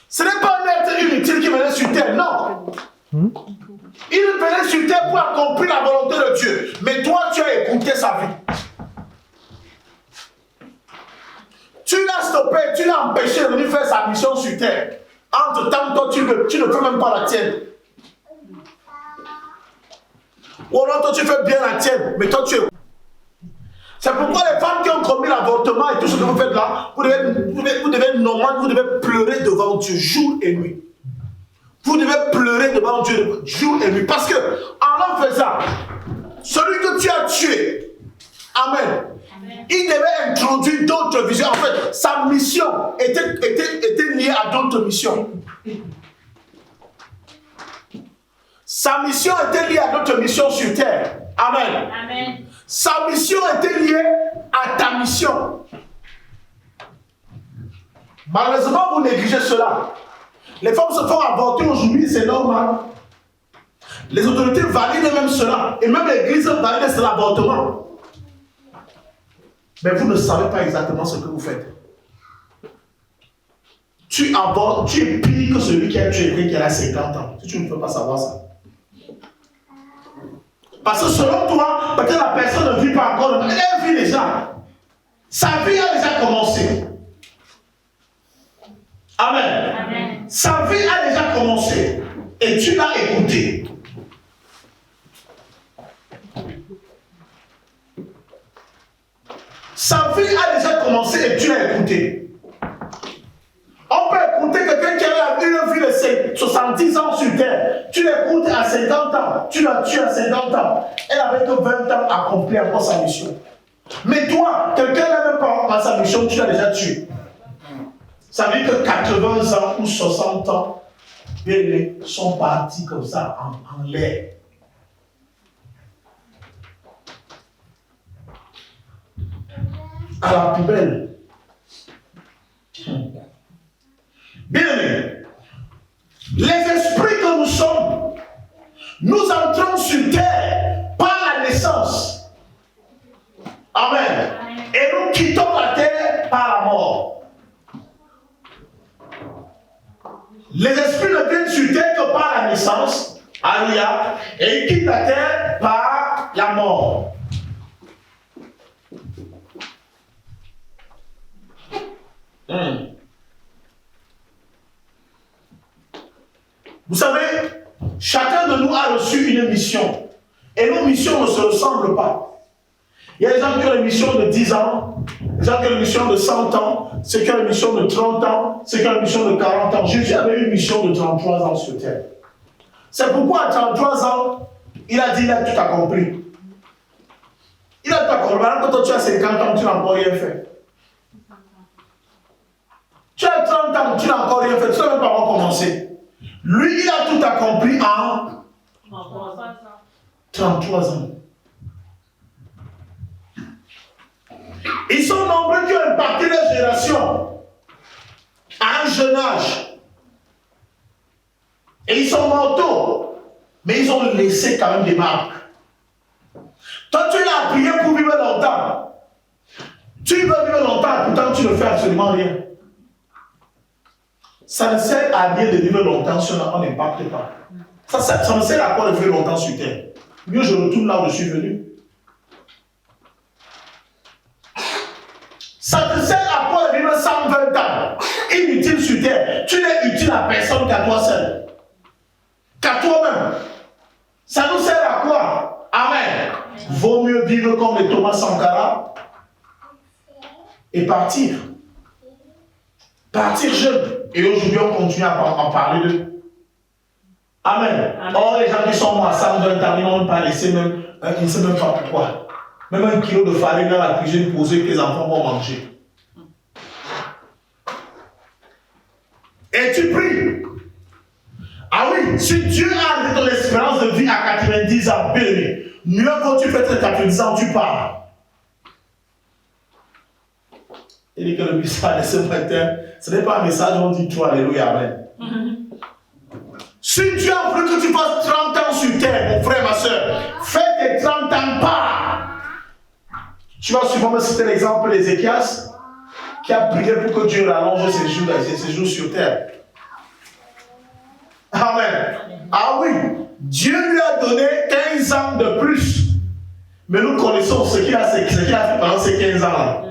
Ce n'est pas un être inutile qui venait sur terre, non. Il venait sur terre pour accomplir la volonté de Dieu. Mais toi, tu as écouté sa vie. Tu l'as stoppé, tu l'as empêché de venir faire sa mission sur terre. Entre-temps, toi, tu ne fais même pas la tienne. Ou alors, toi, tu fais bien la tienne, mais toi, tu es... C'est pourquoi les femmes qui ont commis l'avortement et tout ce que vous faites là, vous devez normalement, vous devez pleurer devant Dieu jour et nuit. Vous devez pleurer devant Dieu jour et nuit. Parce que, en le faisant, celui que tu as tué, Amen, il devait introduire d'autres visions. En fait, sa mission était liée à d'autres missions. Sa mission était liée à d'autres missions sur terre. Amen. Amen. Sa mission était liée à ta mission. Malheureusement, vous négligez cela. Les femmes se font avorter aujourd'hui, c'est normal. Les autorités valident même cela. Et même l'église valide c'est l'avortement. Mais vous ne savez pas exactement ce que vous faites. Tu avortes, tu es pire que celui qui a tué quelqu'un qui a 50 ans. Si tu ne peux pas savoir ça. Parce que selon toi, peut-être la personne ne vit pas encore. Elle vit déjà. Sa vie a déjà commencé. Amen. Amen. Sa vie a déjà commencé. Et tu l'as écouté. Sa vie a déjà commencé et tu l'as écouté. On peut écouter quelqu'un qui a une vie de 70 ans sur terre. Tu l'écoutes à 50 ans. Tu la tues à 50 ans. Elle avait que 20 ans à accomplir encore sa mission. Mais toi, quelqu'un n'a même pas à sa mission, tu l'as déjà tué. Ça veut dire que 80 ans ou 60 ans, bien, sont partis comme ça en l'air. À la poubelle. Bien aimé, les esprits que nous sommes, nous entrons sur terre par la naissance. Amen. Et nous quittons la terre par la mort. Les esprits ne viennent sur terre que par la naissance. Alléluia. Et ils quittent la terre par la mort. Vous savez, chacun de nous a reçu une mission. Et nos missions ne se ressemblent pas. Il y a des gens qui ont une mission de 10 ans, des gens qui ont une mission de 100 ans, ceux qui ont une mission de 30 ans, ceux qui ont une mission de 40 ans. Jésus avait une mission de 33 ans sur terre. C'est pourquoi à 33 ans, il a dit, il a tout accompli. Il a tout accompli. Maintenant que toi tu as 50 ans, tu n'as encore rien fait. Tu as 30 ans, tu n'as encore rien fait, tu n'as même pas encore commencé. Lui, il a tout accompli en 33 ans. Ils sont nombreux qui ont impacté leur génération à un jeune âge. Et ils sont morts tôt, mais ils ont laissé quand même des marques. Toi, tu l'as prié pour vivre longtemps. Tu veux vivre longtemps, pourtant tu ne fais absolument rien. Ça ne sert à rien de vivre longtemps si on n'impacte pas. Ça ne sert à quoi de vivre longtemps sur terre. Mieux je retourne là où je suis venu. Ça te sert à quoi de vivre 120 ans, inutile sur terre. Tu n'es utile à personne qu'à toi seul. Qu'à toi-même. Ça nous sert à quoi? Amen. Vaut mieux vivre comme les Thomas Sankara et partir. Partir jeune. Et aujourd'hui, on continue à en parler d'eux. Amen. Or, les gens qui sont morts à 120 ans, ils n'ont même pas laissé même, ils ne savent même pas pourquoi. Même 1 kilo de farine dans la cuisine posée que les enfants vont manger. Et tu pries. Ah oui, si Dieu a arrêté ton espérance de vie à 90 ans, bien, mieux vaut tu fais 90 ans, tu pars. Il dit que le message de ce matin, ce n'est pas un message où on dit toi, alléluia, amen. Si Dieu a voulu que tu fasses 30 ans sur terre, mon frère, ma soeur, fais tes 30 ans pas. Tu vas souvent me citer l'exemple d'Ézéchias, qui a prié pour que Dieu rallonge ses jours sur terre. Amen. Ah oui, Dieu lui a donné 15 ans de plus. Mais nous connaissons ce qu'il a fait pendant ces 15 ans-là.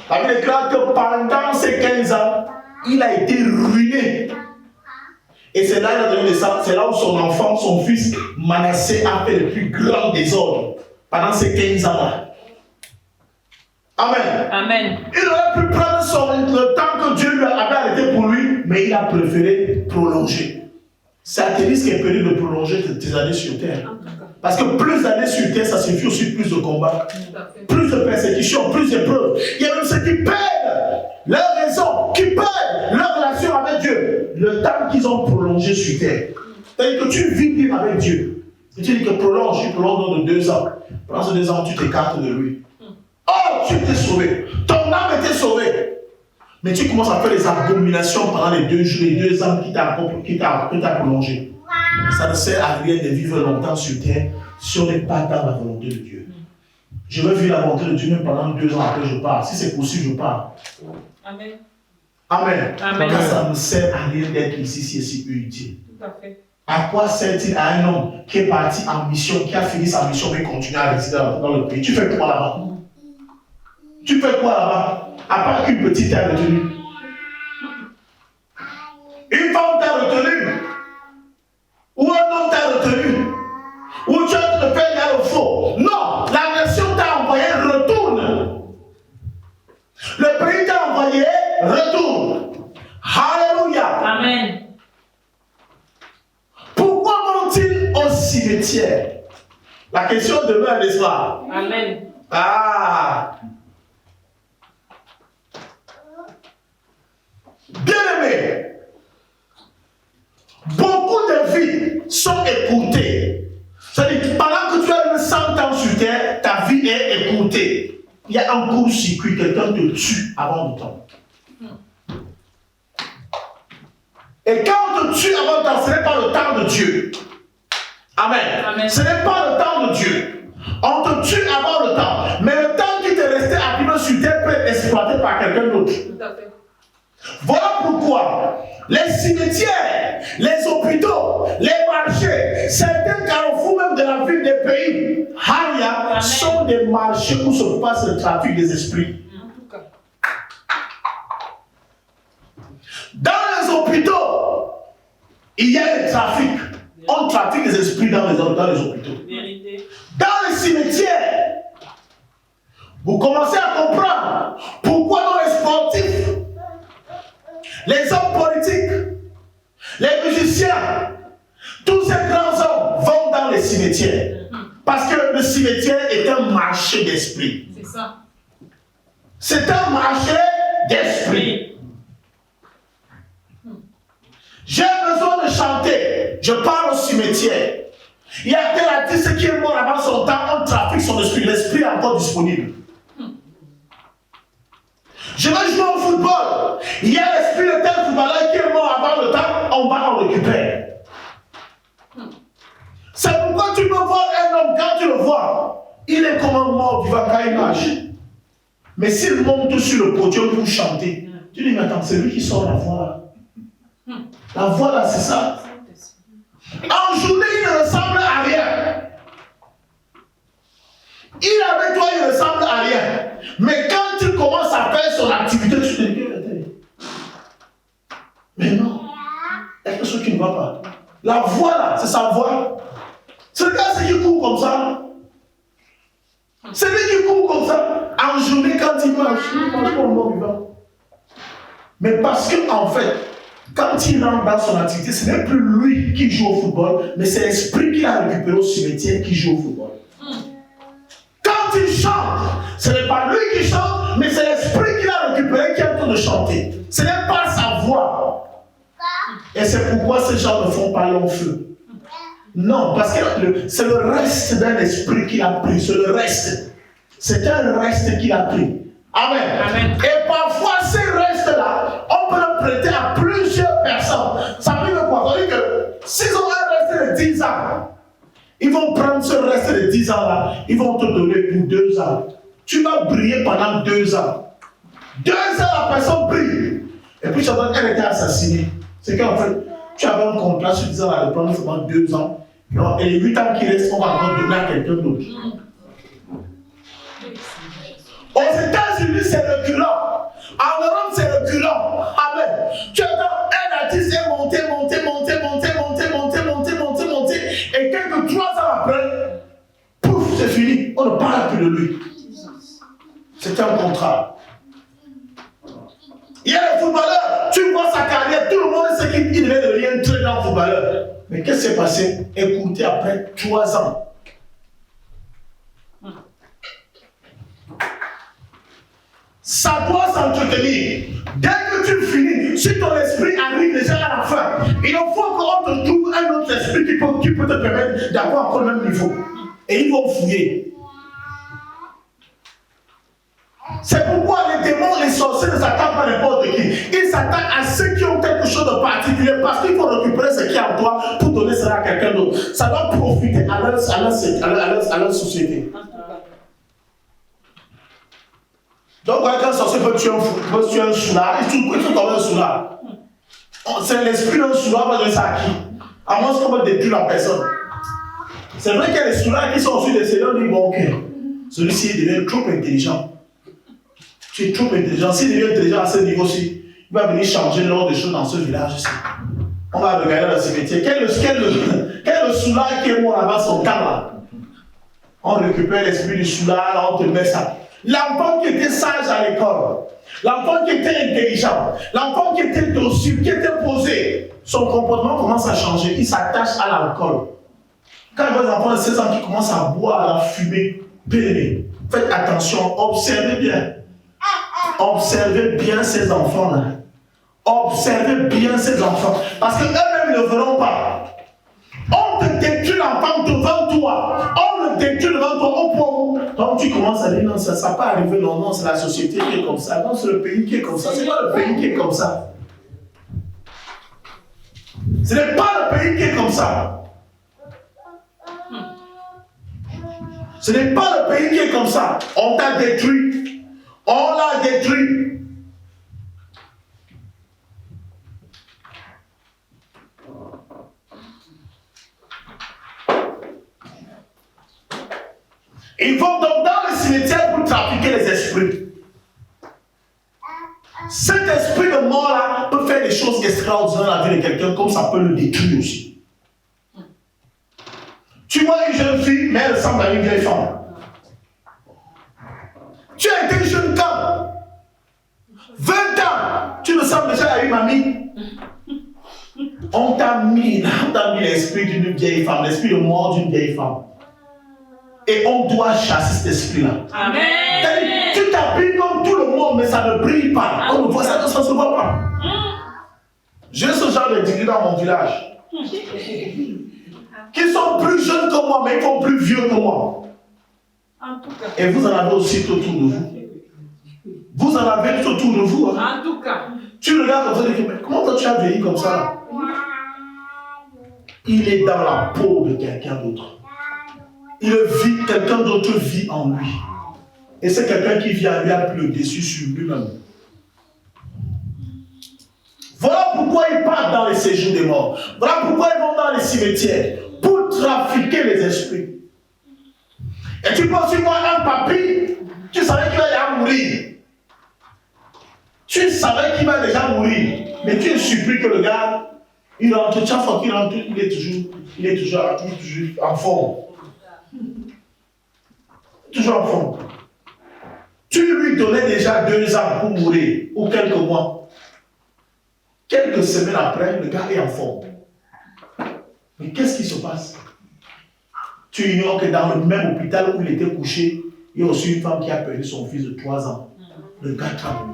La Bible déclare que pendant ces 15 ans, il a été ruiné. Et c'est là, il a donné naissance, c'est là où son enfant, son fils, Manassé, a fait le plus grand désordre pendant ces 15 ans-là. Amen. Amen. Il aurait pu prendre le temps que Dieu lui avait arrêté pour lui, mais il a préféré prolonger. C'est à tes risques et périls de prolonger tes années sur terre. Parce que plus d'années sur terre, ça signifie aussi plus de combats, plus de persécutions, plus d'épreuves. Il y a même ceux qui perdent leur raison, qui perdent leur relation avec Dieu, le temps qu'ils ont prolongé sur terre. C'est-à-dire que tu vis bien avec Dieu. Et tu dis que prolonge de 2 ans. Pendant ces 2 ans, tu t'écartes de lui. Oh, tu t'es sauvé. Ton âme était sauvée. Mais tu commences à faire des abominations pendant les 2 ans qui t'a prolongé. Ça ne sert à rien de vivre longtemps sur terre si on n'est pas dans la volonté de Dieu. Je veux vivre la volonté de Dieu même pendant 2 ans après je pars. Si c'est possible, je pars. Amen. Amen. Amen. Car ça ne sert à rien d'être ici si c'est peu utile. Tout à fait. À quoi sert-il à un homme qui est parti en mission, qui a fini sa mission mais continue à rester dans le pays? Tu fais quoi là-bas? Tu fais quoi là-bas? À part qu'une petite t'a retenue. Une femme t'a retenu. Ou un homme t'a retenu. Ou tu as te faire là au faux. Non, la nation t'a envoyé, retourne. Le pays t'a envoyé, retourne. Alléluia. Amen. Pourquoi vont-ils au cimetière? La question demeure, n'est-ce pas? Amen. Ah. Bien-aimés, beaucoup de vies sont écoutées. C'est-à-dire que pendant que tu as 100 ans sur terre, ta vie est écoutée. Il y a un court-circuit, quelqu'un te tue avant le temps. Et quand on te tue avant le temps, ce n'est pas le temps de Dieu. Amen. Amen. Ce n'est pas le temps de Dieu. On te tue avant le temps. Mais le temps qui te restait à vivre sur terre peut être exploité par quelqu'un d'autre. Tout à fait. Voilà pourquoi les cimetières, les hôpitaux, les marchés, certains carrefours même de la ville des pays, Haria, sont des marchés où se passe le trafic des esprits. Dans les hôpitaux, il y a le trafic. On trafique des esprits dans les hôpitaux. Vérité. Dans les cimetières, vous commencez à comprendre les hommes politiques, les musiciens, tous ces grands hommes vont dans les cimetières. Parce que le cimetière est un marché d'esprit. C'est ça. C'est un marché d'esprit. J'ai besoin de chanter. Je pars au cimetière. Il y a tel artiste qui est mort avant son temps, on trafique son esprit. L'esprit est encore disponible. Je veux jouer au football. Il y a l'esprit de tel footballeur qui est mort avant le temps, on va en récupérer. C'est pourquoi tu peux voir un homme, quand tu le vois, il est comme un mort vivant quand il marche. Mais s'il monte sur le podium pour chanter, tu dis, mais attends, c'est lui qui sort la voix là. La voix là, c'est ça. En journée, il ne ressemble à rien. Il avec toi, il ne ressemble à rien. Mais quand tu commences à faire son activité, tu te dis, mais non, il y a quelque chose qui ne va pas. La voix là, c'est sa voix. C'est le gars qui court comme ça. C'est lui qui court comme ça. En journée, quand il marche pas au mort vivant. Mais parce qu'en fait, quand il rentre dans son activité, ce n'est plus lui qui joue au football, mais c'est l'esprit qu'il a récupéré au cimetière qui joue au football. Quand il chante, ce n'est pas lui qui chante, mais c'est l'esprit qu'il a récupéré qui est en train de chanter. Ce n'est pas sa voix. Et c'est pourquoi ces gens ne font pas long feu. Non, parce que c'est le reste d'un esprit qu'il a pris. C'est le reste. C'est un reste qu'il a pris. Amen. Amen. Et parfois, ces restes-là, on peut le prêter à plusieurs personnes. Ça veut dire quoi? Ça veut dire que s'ils ont un reste de 10 ans, ils vont prendre ce reste de 10 ans-là, ils vont te donner pour 2 ans. Tu vas briller pendant 2 ans. 2 ans, la personne brille. Et puis, elle était assassinée. C'est qu'en fait, tu avais un contrat sur 10 ans à le prendre seulement 2 ans. Et les 8 ans qui restent, on va encore donner à quelqu'un d'autre. Aux États-Unis, c'est reculant. En Europe, c'est reculant. Amen. Tu attends, un artiste est monté. Et quelques 3 ans après, pouf, c'est fini. On ne parle plus de lui. C'est un contrat. Il y a les footballeurs, tu vois sa carrière, tout le monde sait qu'il devait devenir un très grand footballeur. Mais qu'est-ce qui s'est passé? Écoutez, après 3 ans. Ça doit s'entretenir. Dès que tu finis, si ton esprit arrive déjà à la fin, il faut qu'on te trouve un autre esprit qui peut te permettre d'avoir encore le même niveau. Et ils vont fouiller. C'est pourquoi les démons, les sorciers ne s'attaquent pas à n'importe qui. Ils s'attaquent à ceux qui ont quelque chose de particulier parce qu'il faut récupérer ce qui est en toi pour donner cela à quelqu'un d'autre. Ça doit profiter à leur société. Donc, quand un sorcier peut tuer un soulard, il tue comme un soulard. C'est l'esprit d'un soulard, va donner ça à qui? À moins qu'on va détruire la personne. C'est vrai qu'il y a des soulards qui sont aussi décédés, on dit bon, ok, celui-ci il devient trop intelligent. Tu es trop intelligent. S'il devient intelligent à ce niveau-ci, il va venir changer l'ordre des choses dans ce village-ci. On va regarder dans le cimetière. Quel est le soulard qui est mort avant son temps là? On récupère l'esprit du soulard, on te met ça. L'enfant qui était sage à l'école, l'enfant qui était intelligent, l'enfant qui était docile, qui était posé, son comportement commence à changer. Il s'attache à l'alcool. Quand il voit les enfants de 16 ans qui commencent à boire, à fumer, pénérer, faites attention, observez bien. Observez bien ces enfants-là. Observez bien ces enfants. Parce qu'eux-mêmes ne le verront pas. On te détruit l'enfant devant toi. On le détruit devant toi au point où. Donc tu commences à dire non, ça ne va pas arriver. Non, c'est la société qui est comme ça. Non, c'est le pays qui est comme ça. C'est pas le pays qui est comme ça. Ce n'est pas le pays qui est comme ça. Ce n'est pas le pays qui est comme ça. On t'a détruit. On l'a détruit. Ils vont donc dans le cimetière pour trafiquer les esprits. Cet esprit de mort-là peut faire des choses extraordinaires dans la vie de quelqu'un, comme ça peut le détruire aussi. Tu vois une jeune fille, mais elle ressemble à une vieille femme. Tu as été jeune quand 20 ans, tu ne sais ressembles déjà à une mamie. On t'a mis l'esprit d'une vieille femme, l'esprit de mort d'une vieille femme. Et on doit chasser cet esprit-là. Amen. Tu t'habilles comme tout le monde, mais ça ne brille pas. On ne voit ça, ça ne se voit pas. J'ai ce genre de degré dans mon village. Qui sont plus jeunes que moi, mais ils sont plus vieux que moi. Et vous en avez aussi tout autour de vous. Vous en avez tout autour de vous. Hein. En tout cas. Tu regardes comme ça et tu dis, mais comment toi tu as vieilli comme ça là? Il est dans la peau de quelqu'un d'autre. Quelqu'un d'autre vit en lui. Et c'est quelqu'un qui vit en lui a pris le dessus sur lui-même. Voilà pourquoi ils partent dans les séjours des morts. Voilà pourquoi ils vont dans les cimetières. Pour trafiquer les esprits. Et tu peux aussi voir un papy, tu savais qu'il va déjà mourir. Tu savais qu'il va déjà mourir. Mais tu es surpris que le gars, il rentre, chaque fois qu'il rentre, il est toujours en forme. Toujours en forme. Tu lui donnais déjà 2 ans pour mourir, ou quelques mois. Quelques semaines après, le gars est en forme. Mais qu'est-ce qui se passe? Tu ignores que dans le même hôpital où il était couché, il y a aussi une femme qui a perdu son fils de 3 ans. Le gars tremble.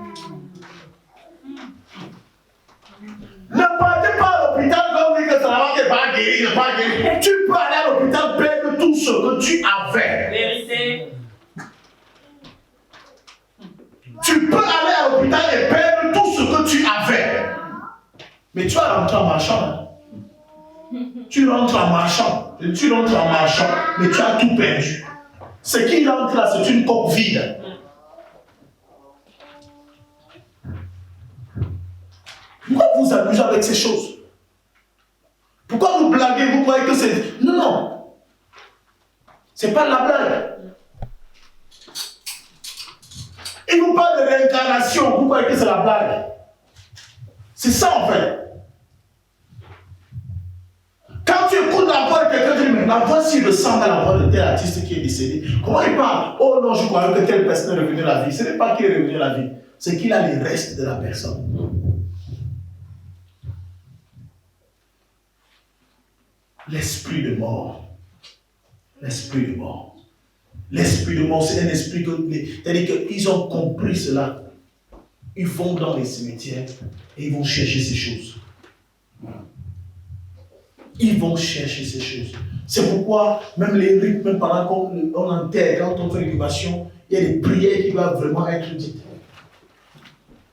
Ne partez pas à l'hôpital comme dit que ça n'est pas guéri, n'est pas guéri. Tu peux aller à l'hôpital perdre tout ce que tu avais. Vérité. Tu peux aller à l'hôpital et perdre tout ce que tu avais. Mais tu vas rentrer en marchant. Hein? Tu rentres en marchant, mais tu as tout perdu. Ce qui rentre là, c'est une coque vide. Pourquoi vous amusez avec ces choses? Pourquoi vous blaguez? Vous croyez que c'est... Non, non. C'est pas de la blague. Il vous parle de réincarnation. Vous croyez que c'est la blague? C'est ça en fait. Quand tu écoutes la voix de quelqu'un, tu dis, mais la voix s'il ressemble à la voix de tel artiste qui est décédé, comment il parle? Oh non, je croyais que telle personne est revenue à la vie. Ce n'est pas qu'il est revenu à la vie, c'est qu'il a les restes de la personne. L'esprit de mort. L'esprit de mort. L'esprit de mort, c'est un esprit que... C'est-à-dire qu'ils ont compris cela. Ils vont dans les cimetières et ils vont chercher ces choses. Ils vont chercher ces choses. C'est pourquoi, même les rites, même pendant qu'on enterre, quand on fait l'inhumation, il y a des prières qui doivent vraiment être dites.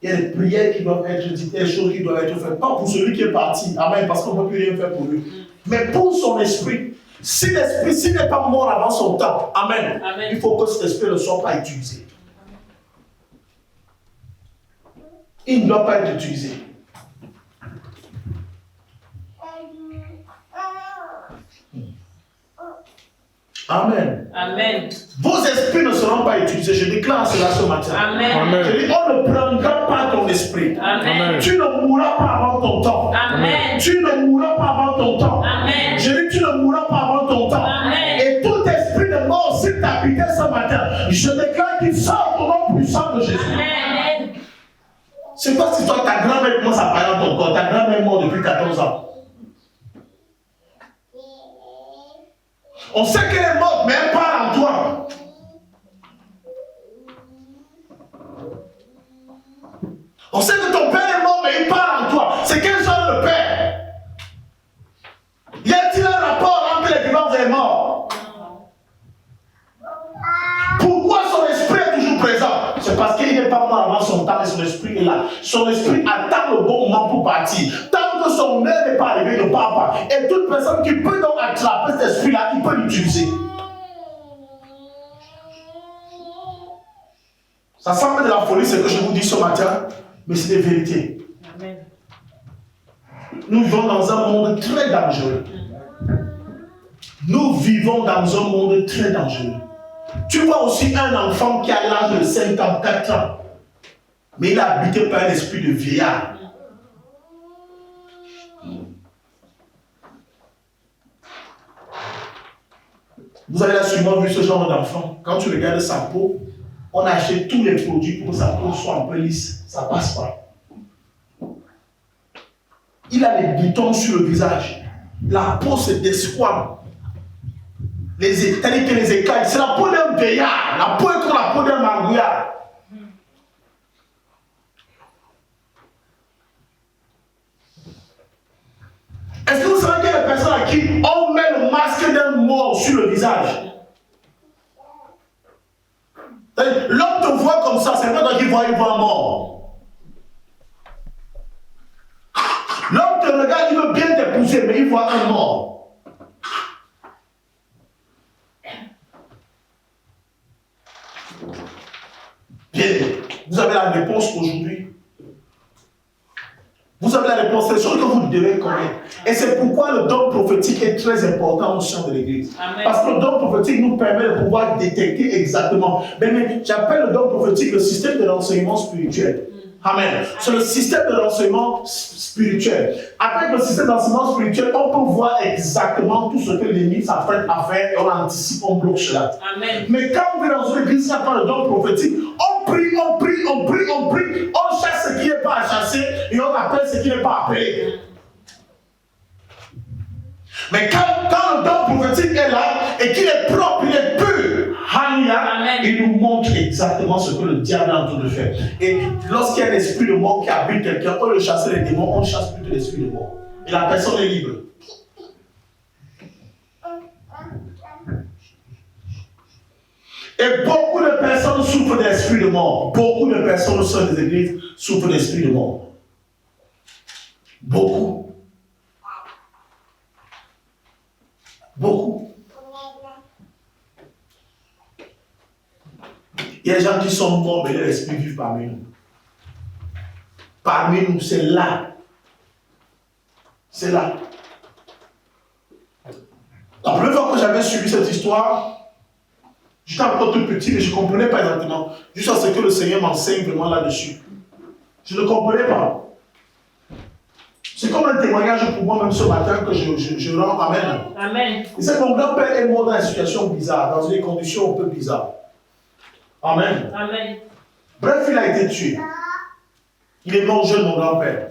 Il y a des prières qui doivent être dites, des choses qui doivent être faites. Pas pour celui qui est parti, amen, parce qu'on ne peut plus rien faire pour lui. Mais pour son esprit. Si l'esprit, s'il n'est pas mort avant son temps, amen, amen, il faut que cet esprit ne soit pas utilisé. Il ne doit pas être utilisé. Amen. Amen. Vos esprits ne seront pas utilisés. Je déclare cela ce matin. Amen. Amen. Je dis, on ne prendra pas ton esprit. Amen. Tu ne mourras pas avant ton temps. Amen. Tu ne mourras pas avant ton temps. Amen. Je dis, tu ne mourras pas avant ton temps. Amen. Et tout esprit de mort, s'il t'habitait ce matin, je déclare qu'il sort au nom puissant de Jésus. Amen. C'est pas si toi, ta grand-mère commence à parler dans ton corps. Ta grand-mère est morte depuis 14 ans. On sait qu'elle est morte, mais elle parle en toi. On sait que ton père est mort, mais il parle en toi. C'est quel genre de père? Y a-t-il un rapport entre les vivants et les morts? Pourquoi son esprit est toujours présent? C'est parce qu'il n'est pas mort avant son temps et son esprit est là. Son esprit attend le bon moment pour partir. Tant que son heure n'est pas arrivée, il ne part pas. Et toute personne qui peut donc attraper cet esprit-là, il peut l'utiliser. Ça semble de la folie ce que je vous dis ce matin, mais c'est des vérités. Amen. Nous vivons dans un monde très dangereux. Nous vivons dans un monde très dangereux. Tu vois aussi un enfant qui a l'âge de 5 ans, 4 ans, mais il est habité par un esprit de vieillard. Vous avez là sûrement vu ce genre d'enfant. Quand tu regardes sa peau, on a acheté tous les produits pour que sa peau soit un peu lisse. Ça passe pas. il a les boutons sur le visage. La peau se desquame. C'est-à-dire que les écailles, c'est la peau d'un vieillard. La peau est comme la peau d'un magouillard. Est-ce que vous savez qu'il y a des personnes à qui on met le masque d'un mort sur le visage? L'homme te voit comme ça, c'est pas qu'il voit un mort. L'homme te regarde, il veut bien t'épouser, mais il voit un mort. Bien, vous avez la réponse aujourd'hui. Vous avez la réponse, c'est le chose que vous devez connaître. Et c'est pourquoi le don prophétique est très important au sein de l'Église. Parce que le don prophétique nous permet de pouvoir détecter exactement. Mais j'appelle le don prophétique le système de renseignement spirituel. Amen. C'est le système de renseignement spirituel. Avec le système de renseignement spirituel, on peut voir exactement tout ce que l'ennemi s'apprête à faire et on anticipe, on bloque cela. Amen. Mais quand on est dans une église qui n'a pas le don prophétique, on prie, on chasse ce qui n'est pas à chasser et on appelle ce qui n'est pas appelé. Mais quand le don prophétique est là et qu'il est propre, il est pur, il nous montre exactement ce que le diable est en train de faire. Et lorsqu'il y a un esprit de mort qui habite quelqu'un, on le chasse les démons, on chasse plutôt l'esprit de mort. Et la personne est libre. Et beaucoup de personnes souffrent d'esprit de mort. Beaucoup de personnes au sein des églises souffrent d'esprit de mort. Beaucoup. Beaucoup. Il y a des gens qui sont morts, mais leur esprit vit parmi nous. Parmi nous, c'est là. C'est là. La première fois que j'avais suivi cette histoire, j'étais encore tout petit, mais je ne comprenais pas exactement. Juste à ce que le Seigneur m'enseigne vraiment là-dessus. Je ne comprenais pas. C'est comme un témoignage pour moi, même ce matin, que je rends. Amen. Amen. Et c'est que mon grand-père est mort dans une situation bizarre, dans des conditions un peu bizarres. Amen. Amen. Bref, il a été tué. Il est mort jeune, mon grand-père.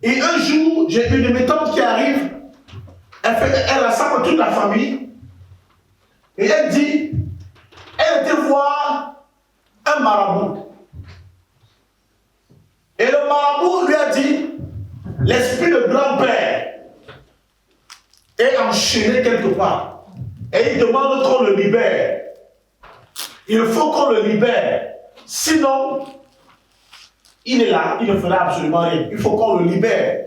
Et un jour, j'ai une de mes tantes qui arrive. Elle rassemble toute la famille. Et elle dit, elle était voir un marabout. Et le marabout lui a dit, l'esprit de grand-père est enchaîné quelque part. Et il demande qu'on le libère. Il faut qu'on le libère. Sinon, il est là, il ne fera absolument rien. Il faut qu'on le libère.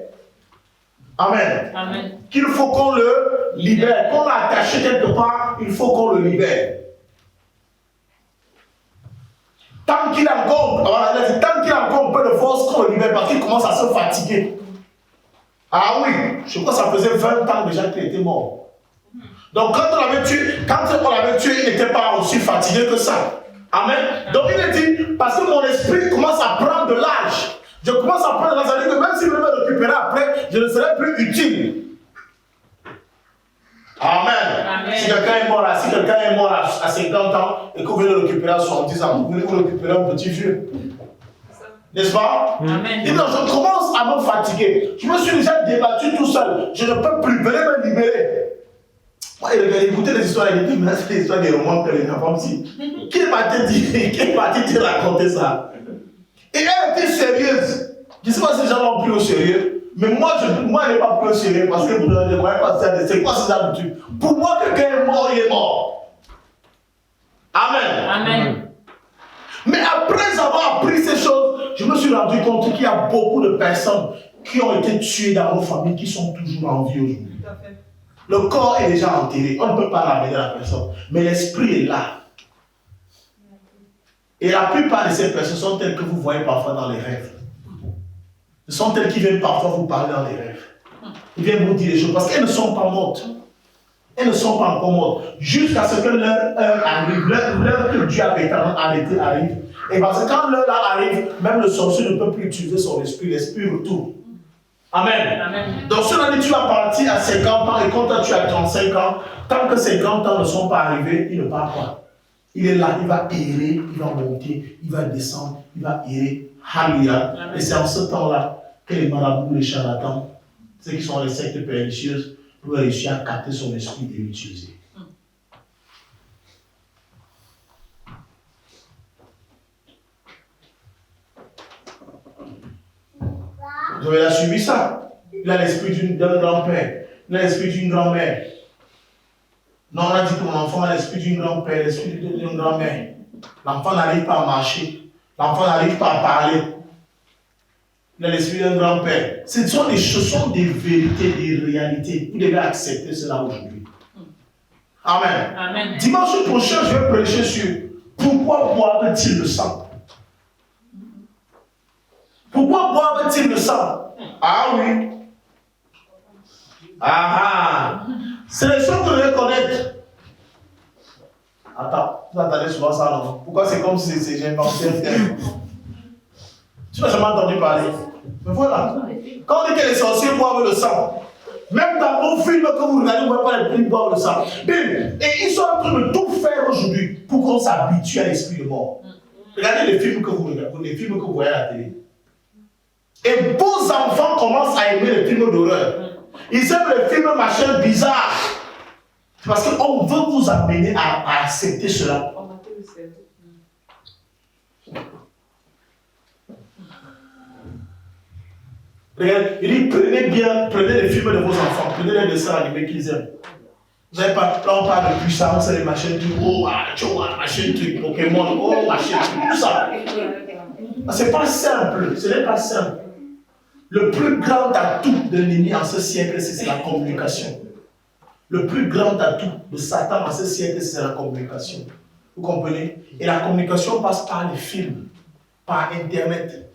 Amen. Amen. Qu'il faut qu'on le libère. Qu'on l'a attaché quelque part, il faut qu'on le libère. Tant qu'il a encore un peu de force, qu'on le libère parce qu'il commence à se fatiguer. Ah oui, je crois que ça faisait 20 ans déjà qu'il était mort. Donc quand on l'avait tué, il n'était pas aussi fatigué que ça. Amen. Donc il a dit, parce que mon esprit commence à prendre de l'âge. Je commence à prendre de l'âge, c'est-à-dire que même si je vais me récupérer après, je ne serai plus utile. Amen. Amen. Si quelqu'un est mort à 50 ans et que vous venez le récupérer à 70 ans, vous voulez vous récupérer un petit vieux. N'est-ce pas? Amen. Et donc je commence à me fatiguer. Je me suis déjà débattu tout seul. Je ne peux plus. Venez me libérer. Moi, écoutez les histoires, il dit, mais c'est l'histoire des romans que les enfants disent. Qui va te raconter ça? Et elle était sérieuse. Je ne sais pas si les gens l'ont pris au sérieux, mais moi, je n'ai pas pris au sérieux parce que vous ne croyez pas ça. C'est quoi ces habitudes? Pour moi, quelqu'un est mort, il est mort. Amen. Amen. Mais après avoir appris ces choses, je me suis rendu compte qu'il y a beaucoup de personnes qui ont été tuées dans nos familles qui sont toujours en vie aujourd'hui. Le corps est déjà enterré, on ne peut pas ramener la personne, mais l'esprit est là. Et la plupart de ces personnes sont telles que vous voyez parfois dans les rêves. Ce sont elles qui viennent parfois vous parler dans les rêves. Ils viennent vous dire des choses parce qu'elles ne sont pas mortes. Elles ne sont pas encore mortes. Jusqu'à ce que leur heure arrive, l'heure que Dieu avait arrêté arrive. Et parce que quand l'heure arrive, même le sorcier ne peut plus utiliser son esprit, l'esprit retourne. Amen. Amen. Donc, si on a dit tu vas partir à 50 ans et quand toi tu as 35 ans, tant que 50 ans ne sont pas arrivés, il ne part pas. Il est là, il va errer, il va monter, il va descendre, il va errer. Alléluia. Et c'est en ce temps-là que les marabouts, les charlatans, ceux qui sont les sectes pernicieuses, peuvent réussir à capter son esprit et l'utiliser. Vous avez suivi ça? Il a l'esprit d'un grand-père, il a l'esprit d'une grand-mère. Non, on a dit que mon enfant a l'esprit d'une grand-père, l'esprit d'une grand-mère. L'enfant n'arrive pas à marcher, l'enfant n'arrive pas à parler. Il a l'esprit d'un grand-père. Ce sont des vérités, des réalités. Vous devez accepter cela aujourd'hui. Amen. Amen. Dimanche prochain, je vais prêcher sur pourquoi boivent-ils le sang? Pourquoi boivent-ils le sang? Ah oui. Ah ah. C'est les choses que vous devez connaître. Attends, vous entendez souvent ça, non? Pourquoi c'est comme si j'ai inventé un terme? Tu n'as jamais entendu parler. Mais voilà. Quand on dit que les sorciers boivent le sang, même dans vos films que vous regardez, vous ne voyez pas les films boivent le sang. Bim. Et ils sont en train de tout faire aujourd'hui pour qu'on s'habitue à l'esprit de mort. Regardez les films que vous regardez, les films que vous voyez à la télé. Et vos enfants commencent à aimer les films d'horreur. Ils aiment les films machin bizarres. C'est parce qu'on veut vous amener à accepter cela. Regardez, il dit prenez les films de vos enfants, prenez les dessins animés qu'ils aiment. Vous savez pas, là on parle de puissance, les machines trucs, oh, machin truc, Pokémon, oh, machin truc, tout ça. C'est pas simple, ce n'est pas simple. Le plus grand atout de l'ennemi en ce siècle, c'est la communication. Le plus grand atout de Satan en ce siècle, c'est la communication. Vous comprenez? Et la communication passe par les films, par Internet.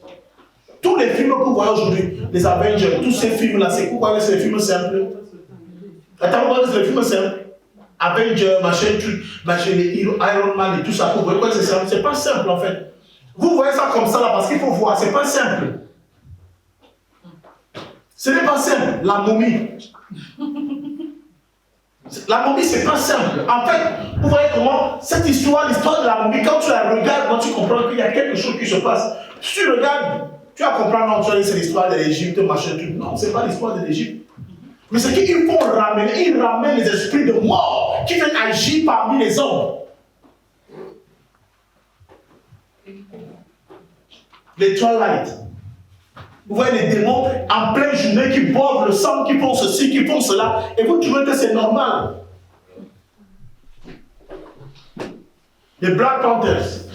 Tous les films que vous voyez aujourd'hui, les Avengers, tous ces films-là, c'est pourquoi c'est des films simples. Attends, vous voyez que c'est des films simples. Avengers, machin, truc, machin, les Iron Man et tout ça, vous voyez quoi, c'est simple. C'est pas simple en fait. Vous voyez ça comme ça là parce qu'il faut voir, c'est pas simple. Ce n'est pas simple, la momie. La momie, c'est pas simple. En fait, vous voyez comment cette histoire, l'histoire de la momie, quand tu la regardes, quand tu comprends qu'il y a quelque chose qui se passe, si tu regardes, tu vas comprendre, non, tu vas dire c'est l'histoire de l'Égypte, machin, truc. Non, c'est pas l'histoire de l'Égypte. Mais c'est qu'ils vont ramener, ils ramènent les esprits de mort qui viennent agir parmi les hommes. Les Twilight. Vous voyez les démons en pleine journée qui boivent le sang, qui font ceci, qui font cela, et vous trouvez que c'est normal. Les Black Panthers.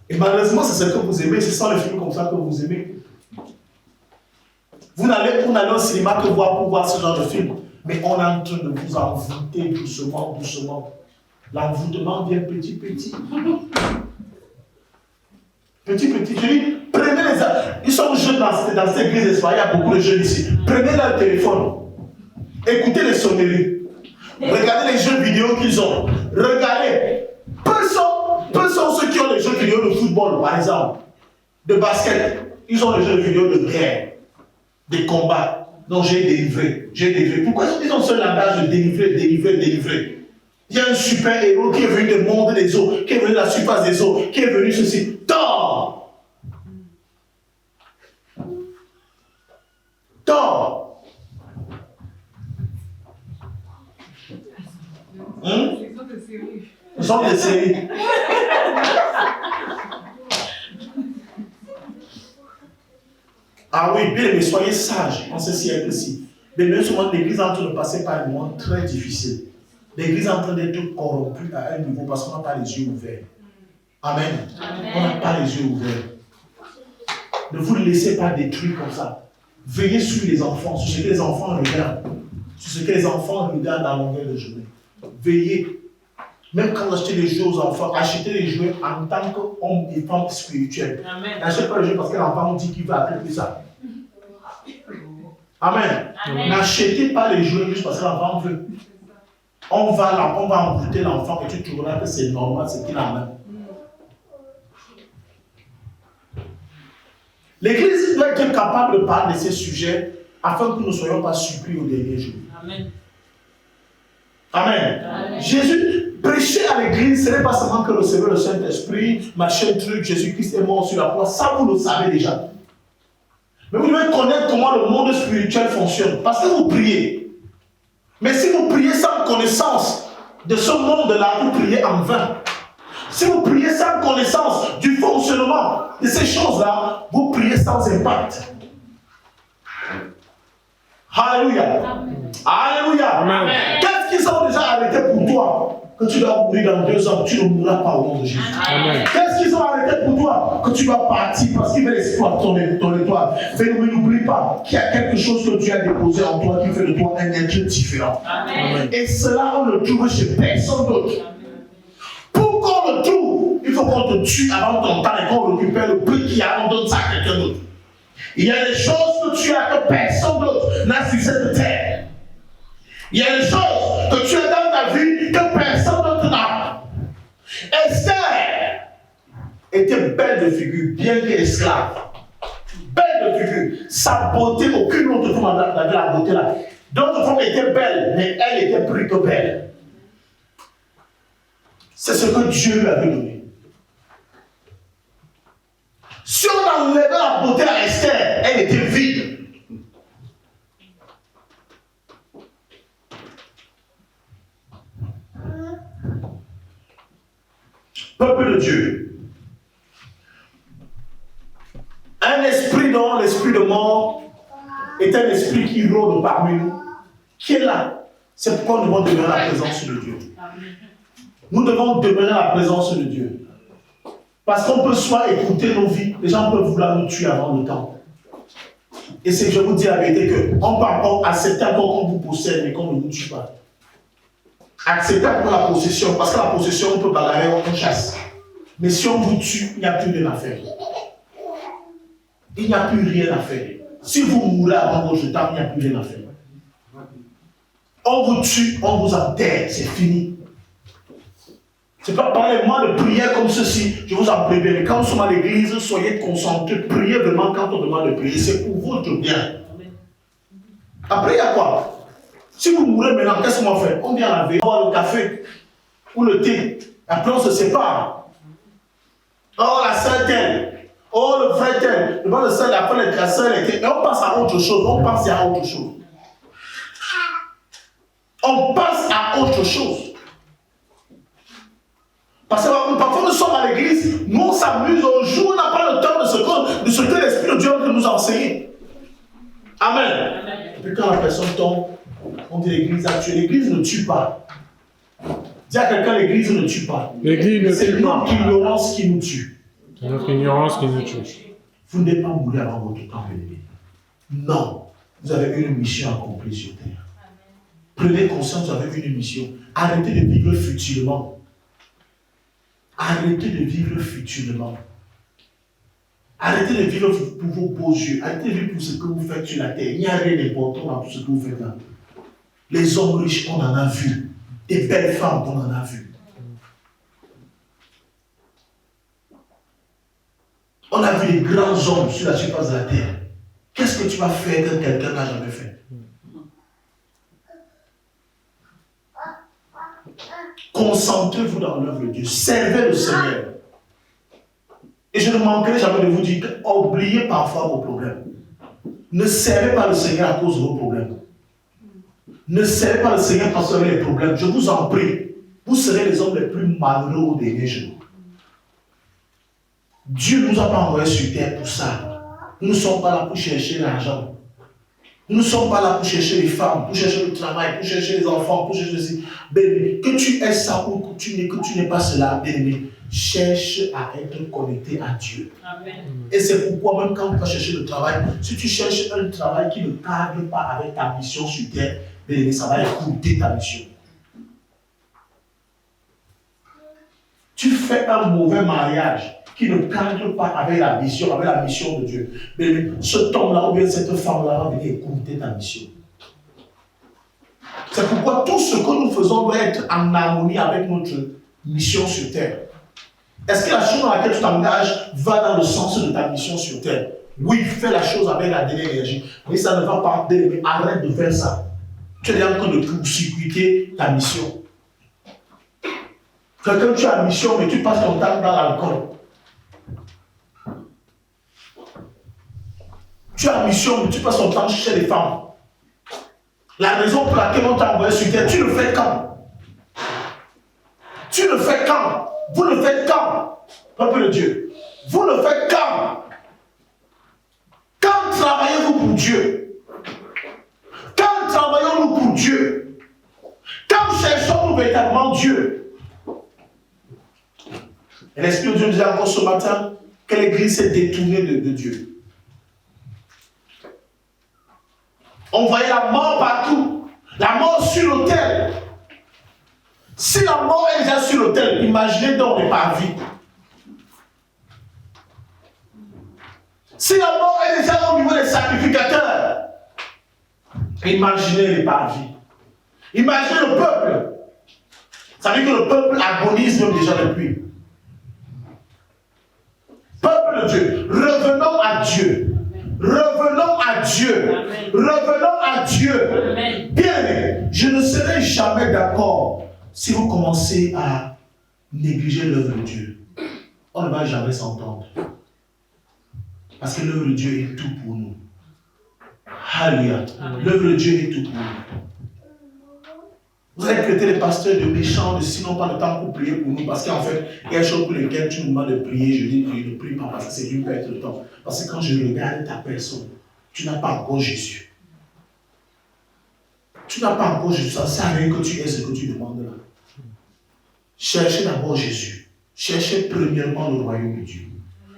Et malheureusement, c'est ce que vous aimez, ce sont les films comme ça que vous aimez. Vous n'allez au cinéma que voir pour voir ce genre de film, mais on est en train de vous envoûter doucement, doucement. L'envoûtement vient petit, petit. Petit, petit, je dis, prenez les... Ils sont jeunes dans cette église d'espoir, il y a beaucoup de jeunes ici. Prenez leur téléphone, écoutez les sonneries, regardez les jeux vidéo qu'ils ont. Regardez, peu sont ceux qui ont les jeux vidéo de football, par exemple, de basket. Ils ont les jeux vidéo de guerre, des combats. Donc j'ai délivré. Pourquoi ils ont ce langage de délivrer? Il y a un super héros qui est venu du monde des eaux, qui est venu de la surface des eaux, qui est venu ceci. Thor! Ce sont des séries. Ah oui, bien, mais soyez sages en ce siècle-ci. Mais même souvent, l'Église est en train de passer par un moment très difficile. L'Église est en train d'être corrompue à un niveau parce qu'on n'a pas les yeux ouverts. Amen. On n'a pas les yeux ouverts. Ne vous laissez pas détruire comme ça. Veillez sur les enfants, sur ce que les enfants regardent. Sur ce que les enfants regardent à longueur de journée. Veillez. Même quand vous achetez des jouets aux enfants, achetez les jouets en tant qu'homme et femme spirituels. N'achetez pas les jouets parce que l'enfant dit qu'il va appeler ça. Amen. N'achetez pas les jouets juste parce que l'enfant veut. On va embouter l'enfant et tu trouveras que c'est normal, c'est qu'il en a. L'Église doit être capable de parler de ces sujets afin que nous ne soyons pas surpris au dernier jour. Amen. Amen. Amen. Jésus prêchait à l'Église ce n'est pas seulement que recevoir le Saint-Esprit, machin truc, Jésus-Christ est mort sur la croix. Ça, vous le savez déjà. Mais vous devez connaître comment le monde spirituel fonctionne. Parce que vous priez. Mais si vous priez sans connaissance de ce monde-là, vous priez en vain. Si vous priez sans connaissance du fonctionnement de ces choses-là, vous priez sans impact. Alléluia. Alléluia. Amen. Qu'est-ce qu'ils ont déjà arrêté pour toi? Que tu dois mourir dans 2 ans, tu ne mourras pas au nom de Jésus. Amen. Qu'est-ce qu'ils ont arrêté pour toi? Que tu dois partir parce qu'ils veulent exploiter ton étoile. Mais n'oublie pas qu'il y a quelque chose que tu as déposé en toi qui fait de toi un être différent. Amen. Et cela, on le trouve chez personne d'autre. Pour qu'on le trouve, il faut qu'on te tue avant ton temps et qu'on récupère le prix qu'il y a, on donne ça à quelqu'un d'autre. Il y a des choses que tu as que personne d'autre n'a sur cette terre. Il y a des choses que tu as dans ta vie que personne d'autre n'a. Esther était belle de figure, bien qu'esclave. Belle de figure. Sa beauté, aucune autre femme n'avait la beauté là. D'autres femmes étaient belles, mais elle était plus que belle. C'est ce que Dieu lui avait donné. Si on enlevait la beauté à Esther, elle était vide. Peuple de Dieu, un esprit dont l'esprit de mort est un esprit qui rôde parmi nous, qui est là. C'est pourquoi nous devons demeurer la présence de Dieu. Nous devons demeurer la présence de Dieu. Parce qu'on peut soit écouter nos vies, les gens peuvent vouloir nous tuer avant le temps. Et c'est que je vous dis la vérité qu'on peut encore accepter encore qu'on vous possède, mais qu'on ne vous tue pas. Acceptez encore la possession, parce que la possession, on peut bagarrer, on chasse. Mais si on vous tue, il n'y a plus rien à faire. Il n'y a plus rien à faire. Si vous mourrez avant votre temps, il n'y a plus rien à faire. On vous tue, on vous enterre, c'est fini. C'est pas parlez-moi de prière comme ceci, je vous en préviens. Mais quand nous sommes à l'église, soyez concentrés, priez vraiment quand on demande de prier, c'est pour votre bien. Après, il y a quoi? Si vous mourrez maintenant, qu'est-ce qu'on va faire? On vient laver, on va boire le café ou le thé. Après, on se sépare. Oh, la sœur telle. Oh, le frère tel. Devant le sœur, après la sœur était. Et on passe à autre chose. On passe à autre chose. On passe à autre chose. Parce que parfois nous sommes à l'église, nous on s'amuse, on joue, on n'a pas le temps de ce que l'Esprit de Dieu veut nous enseigner. Amen. Et puis quand la personne tombe, on dit l'église a tué. L'église ne tue pas. Dis à quelqu'un, l'église ne tue pas. L'église ne C'est tue pas. notre ignorance qui nous tue. C'est notre ignorance qui nous tue. Vous n'êtes pas mourir avant votre temps, bien-aimé. Non. Vous avez une mission accomplie sur terre. Prenez conscience, vous avez une mission. Arrêtez de vivre futilement. Arrêtez de vivre futilement. Arrêtez de vivre pour vos beaux yeux. Arrêtez de vivre pour ce que vous faites sur la terre. Il n'y a rien d'important dans tout ce que vous faites là. Les hommes riches, on en a vu. Des belles femmes, on en a vu. On a vu les grands hommes sur la surface de la terre. Qu'est-ce que tu vas faire que quelqu'un n'a jamais fait? Concentrez-vous dans l'œuvre de Dieu. Servez le Seigneur. Et je ne manquerai jamais de vous dire oubliez parfois vos problèmes. Ne servez pas le Seigneur à cause de vos problèmes. Ne servez pas le Seigneur parce que vous avez les problèmes. Je vous en prie. Vous serez les hommes les plus malheureux au dernier jour. Dieu ne nous a pas envoyés sur terre pour ça. Nous ne sommes pas là pour chercher l'argent. Nous ne sommes pas là pour chercher les femmes, pour chercher le travail, pour chercher les enfants, pour chercher ceci. Bien-aimé, que tu aies ça ou que tu n'aies pas cela, bien-aimé, cherche à être connecté à Dieu. Amen. Et c'est pourquoi même quand tu vas chercher le travail, si tu cherches un travail qui ne cadre pas avec ta mission sur terre, bien-aimé, ça va écouter ta mission. Tu fais un mauvais mariage qui ne cadre pas avec la vision, avec la mission de Dieu. Mais cet homme-là ou bien cette femme-là va venir écouter ta mission. C'est pourquoi tout ce que nous faisons doit être en harmonie avec notre mission sur terre. Est-ce que la chose dans laquelle tu t'engages va dans le sens de ta mission sur terre? Oui, fais la chose avec la dernière énergie. Mais ça ne va pas, arrête de faire ça. Tu es en train de court-circuiter ta mission. Quelqu'un, tu as mission, mais tu passes ton temps dans l'alcool. Tu as mission, mais tu passes ton temps chez les femmes. La raison pour laquelle on t'a envoyé sur terre, tu le fais quand? Tu le fais quand? Vous le faites quand? Peuple de Dieu. Vous le faites quand? Quand travaillez-vous pour Dieu? Quand travaillons-nous pour Dieu? Quand cherchons-nous véritablement Dieu? Et l'Esprit de Dieu disait encore ce matin que l'Église s'est détournée de Dieu. On voyait la mort partout. La mort sur l'autel. Si la mort est déjà sur l'autel, imaginez donc les parvis. Si la mort est déjà au niveau des sacrificateurs, imaginez les parvis. Imaginez le peuple. Ça veut dire que le peuple agonise même déjà depuis. Peuple de Dieu, revenons à Dieu. Revenons à Dieu. Amen. Revenons à Dieu. Amen. Bien aimé, je ne serai jamais d'accord si vous commencez à négliger l'œuvre de Dieu. On ne va jamais s'entendre. Parce que l'œuvre de Dieu est tout pour nous. Alléluia. L'œuvre de Dieu est tout pour nous. Vous allez traiter les pasteurs de méchants, de sinon pas le temps pour prier pour nous. Parce qu'en fait, il y a des choses pour lesquelles tu nous demandes de prier. Je dis, je ne prie pas parce que c'est une perte de temps. Parce que quand je regarde ta personne, tu n'as pas encore Jésus. Tu n'as pas encore Jésus. Ça ne sert à rien que tu aies ce que tu demandes là. Cherchez d'abord Jésus. Cherchez premièrement le royaume de Dieu.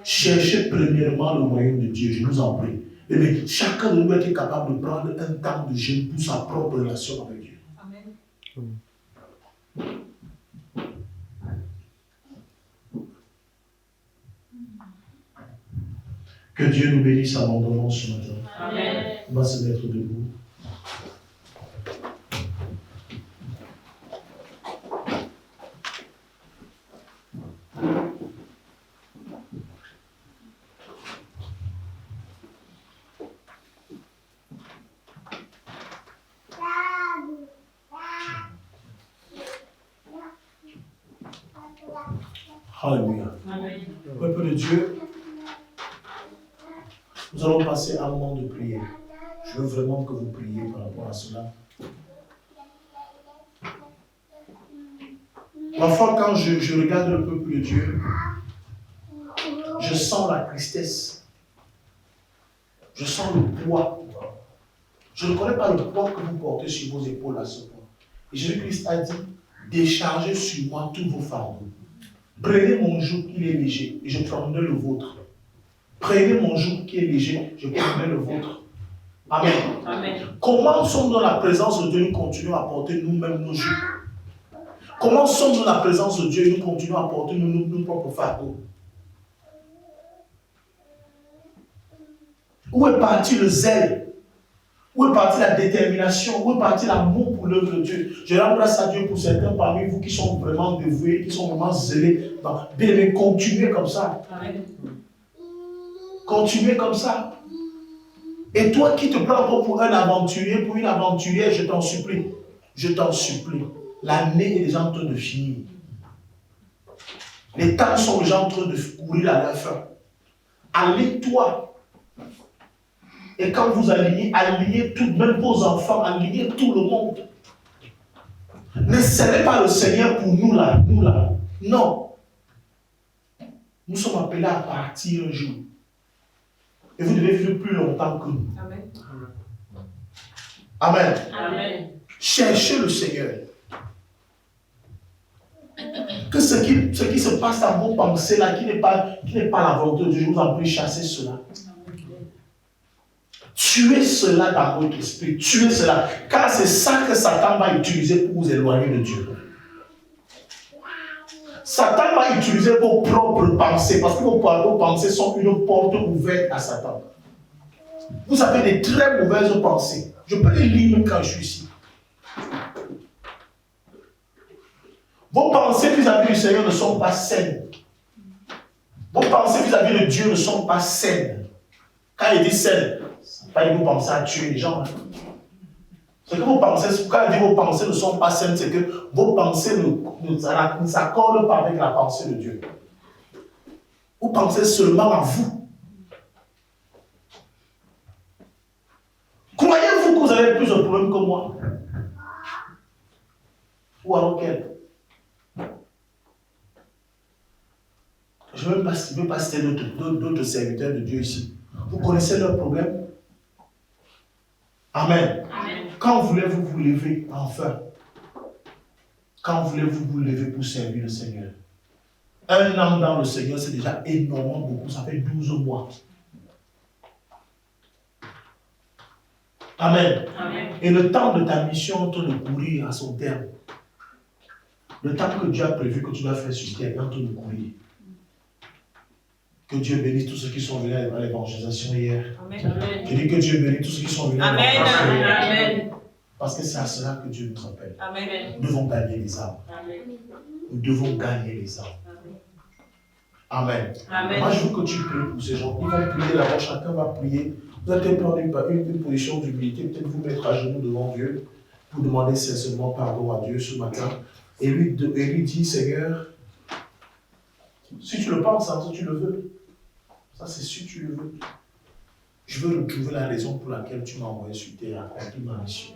Cherchez premièrement le royaume de Dieu. Je vous en prie. Mais chacun de nous est capable de prendre un temps de jeûne pour sa propre relation avec Dieu. Que Dieu nous bénisse abondamment ce matin. Amen. On va se mettre debout. Alléluia. Amen. Peuple de Dieu, nous allons passer un moment de prière. Je veux vraiment que vous priez par rapport à cela. Parfois, quand je regarde le peuple de Dieu, je sens la tristesse. Je sens le poids. Je ne connais pas le poids que vous portez sur vos épaules à ce point. Et Jésus-Christ a dit, déchargez sur moi tous vos fardeaux. Prenez mon joug qui est léger et je prendrai le vôtre. Prenez mon joug qui est léger, je prendrai le vôtre. Amen. Amen. Comment sommes-nous dans la présence de Dieu, nous continuons à porter nous-mêmes nos jougs? Comment sommes-nous dans la présence de Dieu et nous continuons à porter nos propres fardeaux? Où est parti le zèle? Où est partie la détermination? Où est parti l'amour pour l'œuvre de Dieu? Je rends grâce à Dieu pour certains parmi vous qui sont vraiment dévoués, qui sont vraiment zélés. Bien aimé, continuez comme ça. Amen. Continuez comme ça. Et toi qui te prends pour un aventurier, pour une aventurière, je t'en supplie. Je t'en supplie. L'année est déjà en train de finir. Les temps sont déjà en train de courir à la fin. Allez-toi. Et quand vous alignez tout, même vos enfants, alignez tout le monde. Ne servez pas le Seigneur pour nous là. Non. Nous sommes appelés à partir un jour. Et vous devez vivre plus longtemps que nous. Amen. Amen. Amen. Cherchez le Seigneur. Que ce qui se passe dans vos pensées là, qui n'est pas la volonté de Dieu, je vous en prie, chassez cela. Tuez cela dans votre esprit. Tuez cela. Car c'est ça que Satan va utiliser pour vous éloigner de Dieu. Satan va utiliser vos propres pensées parce que vos pensées sont une porte ouverte à Satan. Vous avez des très mauvaises pensées. Je peux les lire même quand je suis ici. Vos pensées vis-à-vis du Seigneur ne sont pas saines. Vos pensées vis-à-vis de Dieu ne sont pas saines. Quand il dit saines, pas que vous pensez à tuer les gens. Hein. C'est que vos pensées, quand il dit vos pensées ne sont pas saines, c'est que vos pensées ne s'accordent pas avec la pensée de Dieu. Vous pensez seulement à vous. Croyez-vous que vous avez plus de problèmes que moi? Ou alors quel? Je ne veux pas citer d'autres serviteurs de Dieu ici. Vous connaissez leurs problèmes? Amen. Amen. Quand voulez-vous vous lever enfin? Quand voulez-vous vous lever pour servir le Seigneur? 1 an dans le Seigneur, c'est déjà énormément beaucoup. Ça fait 12 mois. Amen. Amen. Et le temps de ta mission est en train de courir à son terme. Le temps que Dieu a prévu que tu dois faire sur terre est en train de courir. Que Dieu bénisse tous ceux qui sont venus à l'évangélisation hier. Amen. Je dis que Dieu bénisse tous ceux qui sont venus à Amen. l'évangélisation hier. Amen. Parce que c'est à cela que Dieu nous appelle. Amen. Nous devons gagner les âmes. Amen. Nous devons gagner les âmes. Amen. Amen. Moi, je veux que tu pries pour ces gens. Ils vont prier d'abord, chacun va prier. Vous allez prendre une position d'humilité, peut-être vous mettre à genoux devant Dieu pour demander sincèrement pardon à Dieu ce matin. Et lui dit, Seigneur, si tu le penses, hein, si tu le veux, ça c'est si tu le veux. Je veux retrouver la raison pour laquelle tu m'as envoyé sur terre et accompli ma mission.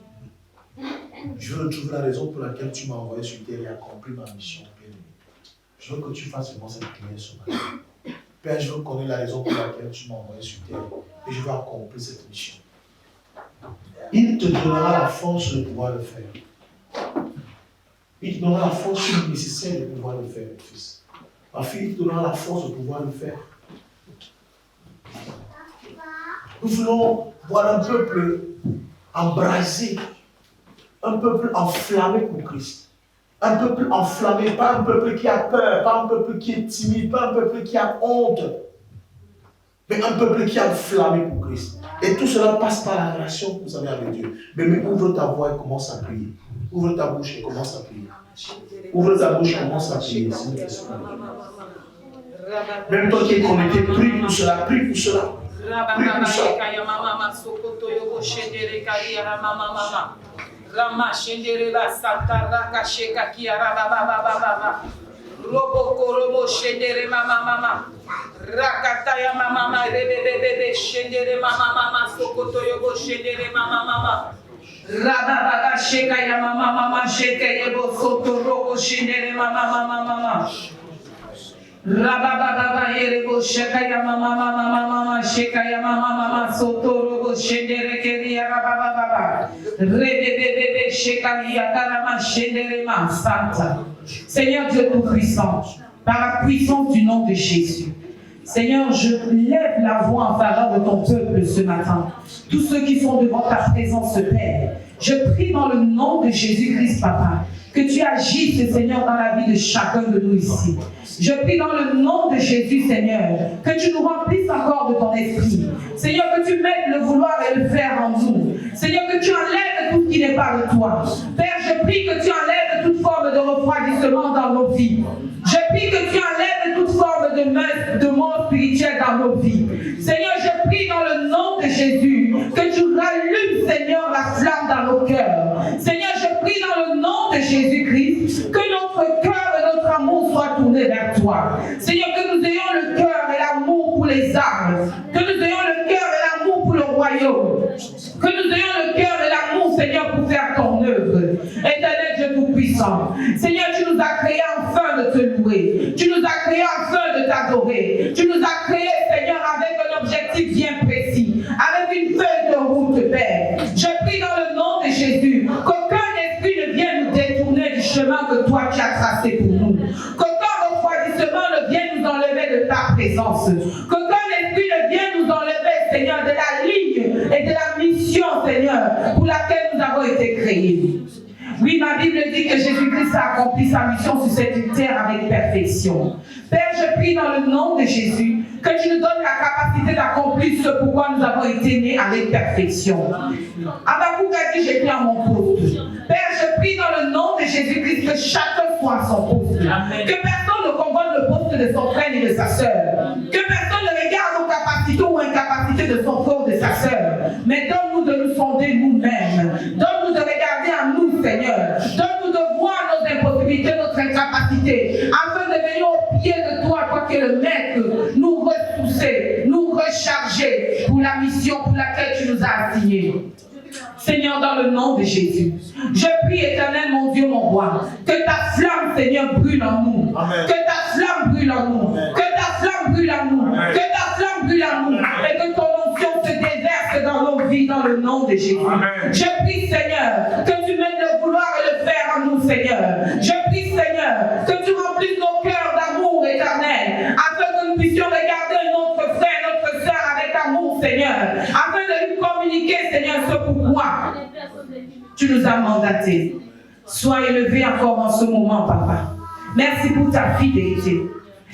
Je veux retrouver la raison pour laquelle tu m'as envoyé sur terre et accompli ma mission. Je veux que tu fasses vraiment cette prière ce matin. Père, je veux connaître la raison pour laquelle tu m'as envoyé sur terre et je veux accomplir cette mission. Il te donnera la force de pouvoir le faire. Il te donnera la force nécessaire de pouvoir le faire, mon fils. Ma fille, il te donnera la force de pouvoir le faire. Nous voulons voir un peuple embrasé, un peuple enflammé pour Christ. Un peuple enflammé, pas un peuple qui a peur, pas un peuple qui est timide, pas un peuple qui a honte, mais un peuple qui est enflammé pour Christ. Et tout cela passe par la relation que vous avez avec Dieu. Mais ouvre ta voix et commence à prier. Ouvre ta bouche et commence à prier. Ouvre ta bouche et commence à prier. Même toi qui es connecté, prie pour cela, prie pour cela. Prie pour cela. Rama Shendereba Santa Raka Sheka Kiara Baba Robo Korobo Shendere Mama Rakataya Mama Rebebe Shendere Mama Sokoto Yobo Shendere Mama Rababa Sheka ya Mama Sheka Yebo Soto Robo Shendere Mama Rababa Yerebo Sheka ya Mama Sheka ya Mama Soto Robo Shendere Keria Baba Rebebe Sheka ya Karama Shendere Santa. Seigneur Dieu Tout-Puissant, par la puissance du nom de Jésus, Seigneur, je lève la voix en faveur de ton peuple ce matin. Tous ceux qui sont devant ta présence, Père, je prie dans le nom de Jésus-Christ, Papa, que tu agisses, Seigneur, dans la vie de chacun de nous ici. Je prie dans le nom de Jésus, Seigneur, que tu nous remplisses encore de ton esprit. Seigneur, que tu mettes le vouloir et le faire en nous. Seigneur, que tu enlèves tout ce qui n'est pas de toi. Père, je prie que tu enlèves toute forme de refroidissement dans nos vies. Je prie que tu enlèves toute forme de mort spirituelle dans nos vies. Seigneur, je prie dans le nom de Jésus que tu rallumes, Seigneur, la flamme dans nos cœurs. Seigneur, je prie dans le nom de Jésus-Christ que notre cœur et notre amour soient tournés vers toi. Seigneur, que nous ayons le cœur et l'amour pour les âmes. Que nous ayons le cœur et l'amour pour le royaume. Que nous ayons le cœur et l'amour, Seigneur, pour faire ton œuvre. Éternel Dieu Tout-Puissant. Seigneur, tu nous as créés afin de te louer. Tu nous as créés afin de t'adorer. Tu nous as créés, Seigneur, avec un objectif bien précis. Avec une feuille de route, Père. Je prie dans le nom de Jésus qu'aucun esprit ne vienne nous détourner du chemin que toi tu as tracé pour nous. Qu'aucun refroidissement ne vienne nous enlever de ta présence. Qu'aucun esprit ne vienne nous enlever, Seigneur, de la ligne et de la mission, Seigneur, pour laquelle nous avons été créés. Oui, ma Bible dit que Jésus-Christ a accompli sa mission sur cette terre avec perfection. Père, je prie dans le nom de Jésus que tu nous donnes la capacité d'accomplir ce pourquoi nous avons été nés avec perfection. Habakkuk a dit, j'ai pris à mon poste. Père, je prie dans le nom de Jésus-Christ que chacun soit à son poste. Que personne ne convoite le poste de son frère ni de sa sœur. Que personne ne regarde aux capacités ou incapacités de son frère ou de sa sœur. Mais donne-nous de nous sonder nous-mêmes. Donne-nous de pied de toi, toi qui es le maître, nous ressourcer, nous recharger pour la mission pour laquelle tu nous as assignés. Seigneur, dans le nom de Jésus, je prie, Éternel, mon Dieu, mon roi, que ta flamme, Seigneur, brûle en nous. Amen. Que ta flamme brûle en nous. Amen. Que ta flamme brûle en nous. Amen. Que ta flamme brûle en nous. Et que ton onction se déverse dans nos vies, dans le nom de Jésus. Amen. Je prie, Seigneur, que tu mettes le vouloir et le faire en nous, Seigneur. Je prie, Seigneur, que tu remplisses nos cœurs d'amour éternel, afin que nous puissions regarder notre frère, notre soeur avec amour, Seigneur, afin de lui communiquer, Seigneur, ce pourquoi tu nous as mandatés. Sois élevé encore en ce moment, Papa. Merci pour ta fidélité.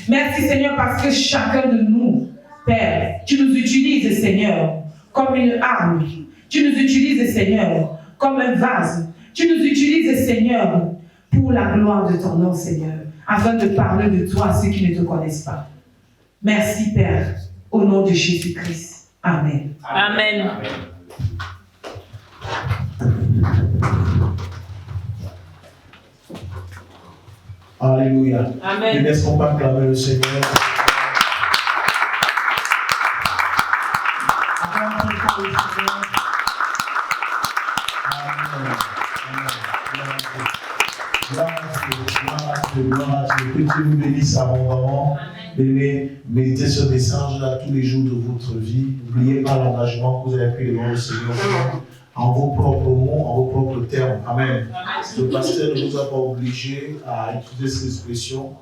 Merci, Seigneur, parce que chacun de nous, Père, tu nous utilises, Seigneur, comme une arme. Tu nous utilises, Seigneur, comme un vase. Tu nous utilises, Seigneur, pour la gloire de ton nom, Seigneur, afin de parler de toi à ceux qui ne te connaissent pas. Merci, Père, au nom de Jésus-Christ. Amen. Amen. Alléluia. Amen. Et n'est-ce qu'on pas acclamer le Seigneur? Gloire à Dieu. Que Dieu vous bénisse abondamment. Venez méditer ce message là tous les jours de votre vie. N'oubliez pas l'engagement que vous avez pris devant le Seigneur en vos propres mots, en vos propres termes. Amen. Le pasteur ne vous a pas obligé à utiliser cette expression.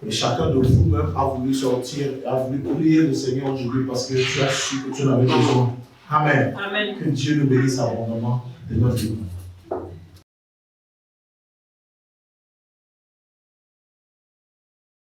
Et chacun de vous-même a voulu sortir, a voulu prier le Seigneur aujourd'hui parce que tu as su que tu en avais besoin. Amen. Amen. Que Dieu nous bénisse abondamment de notre vie.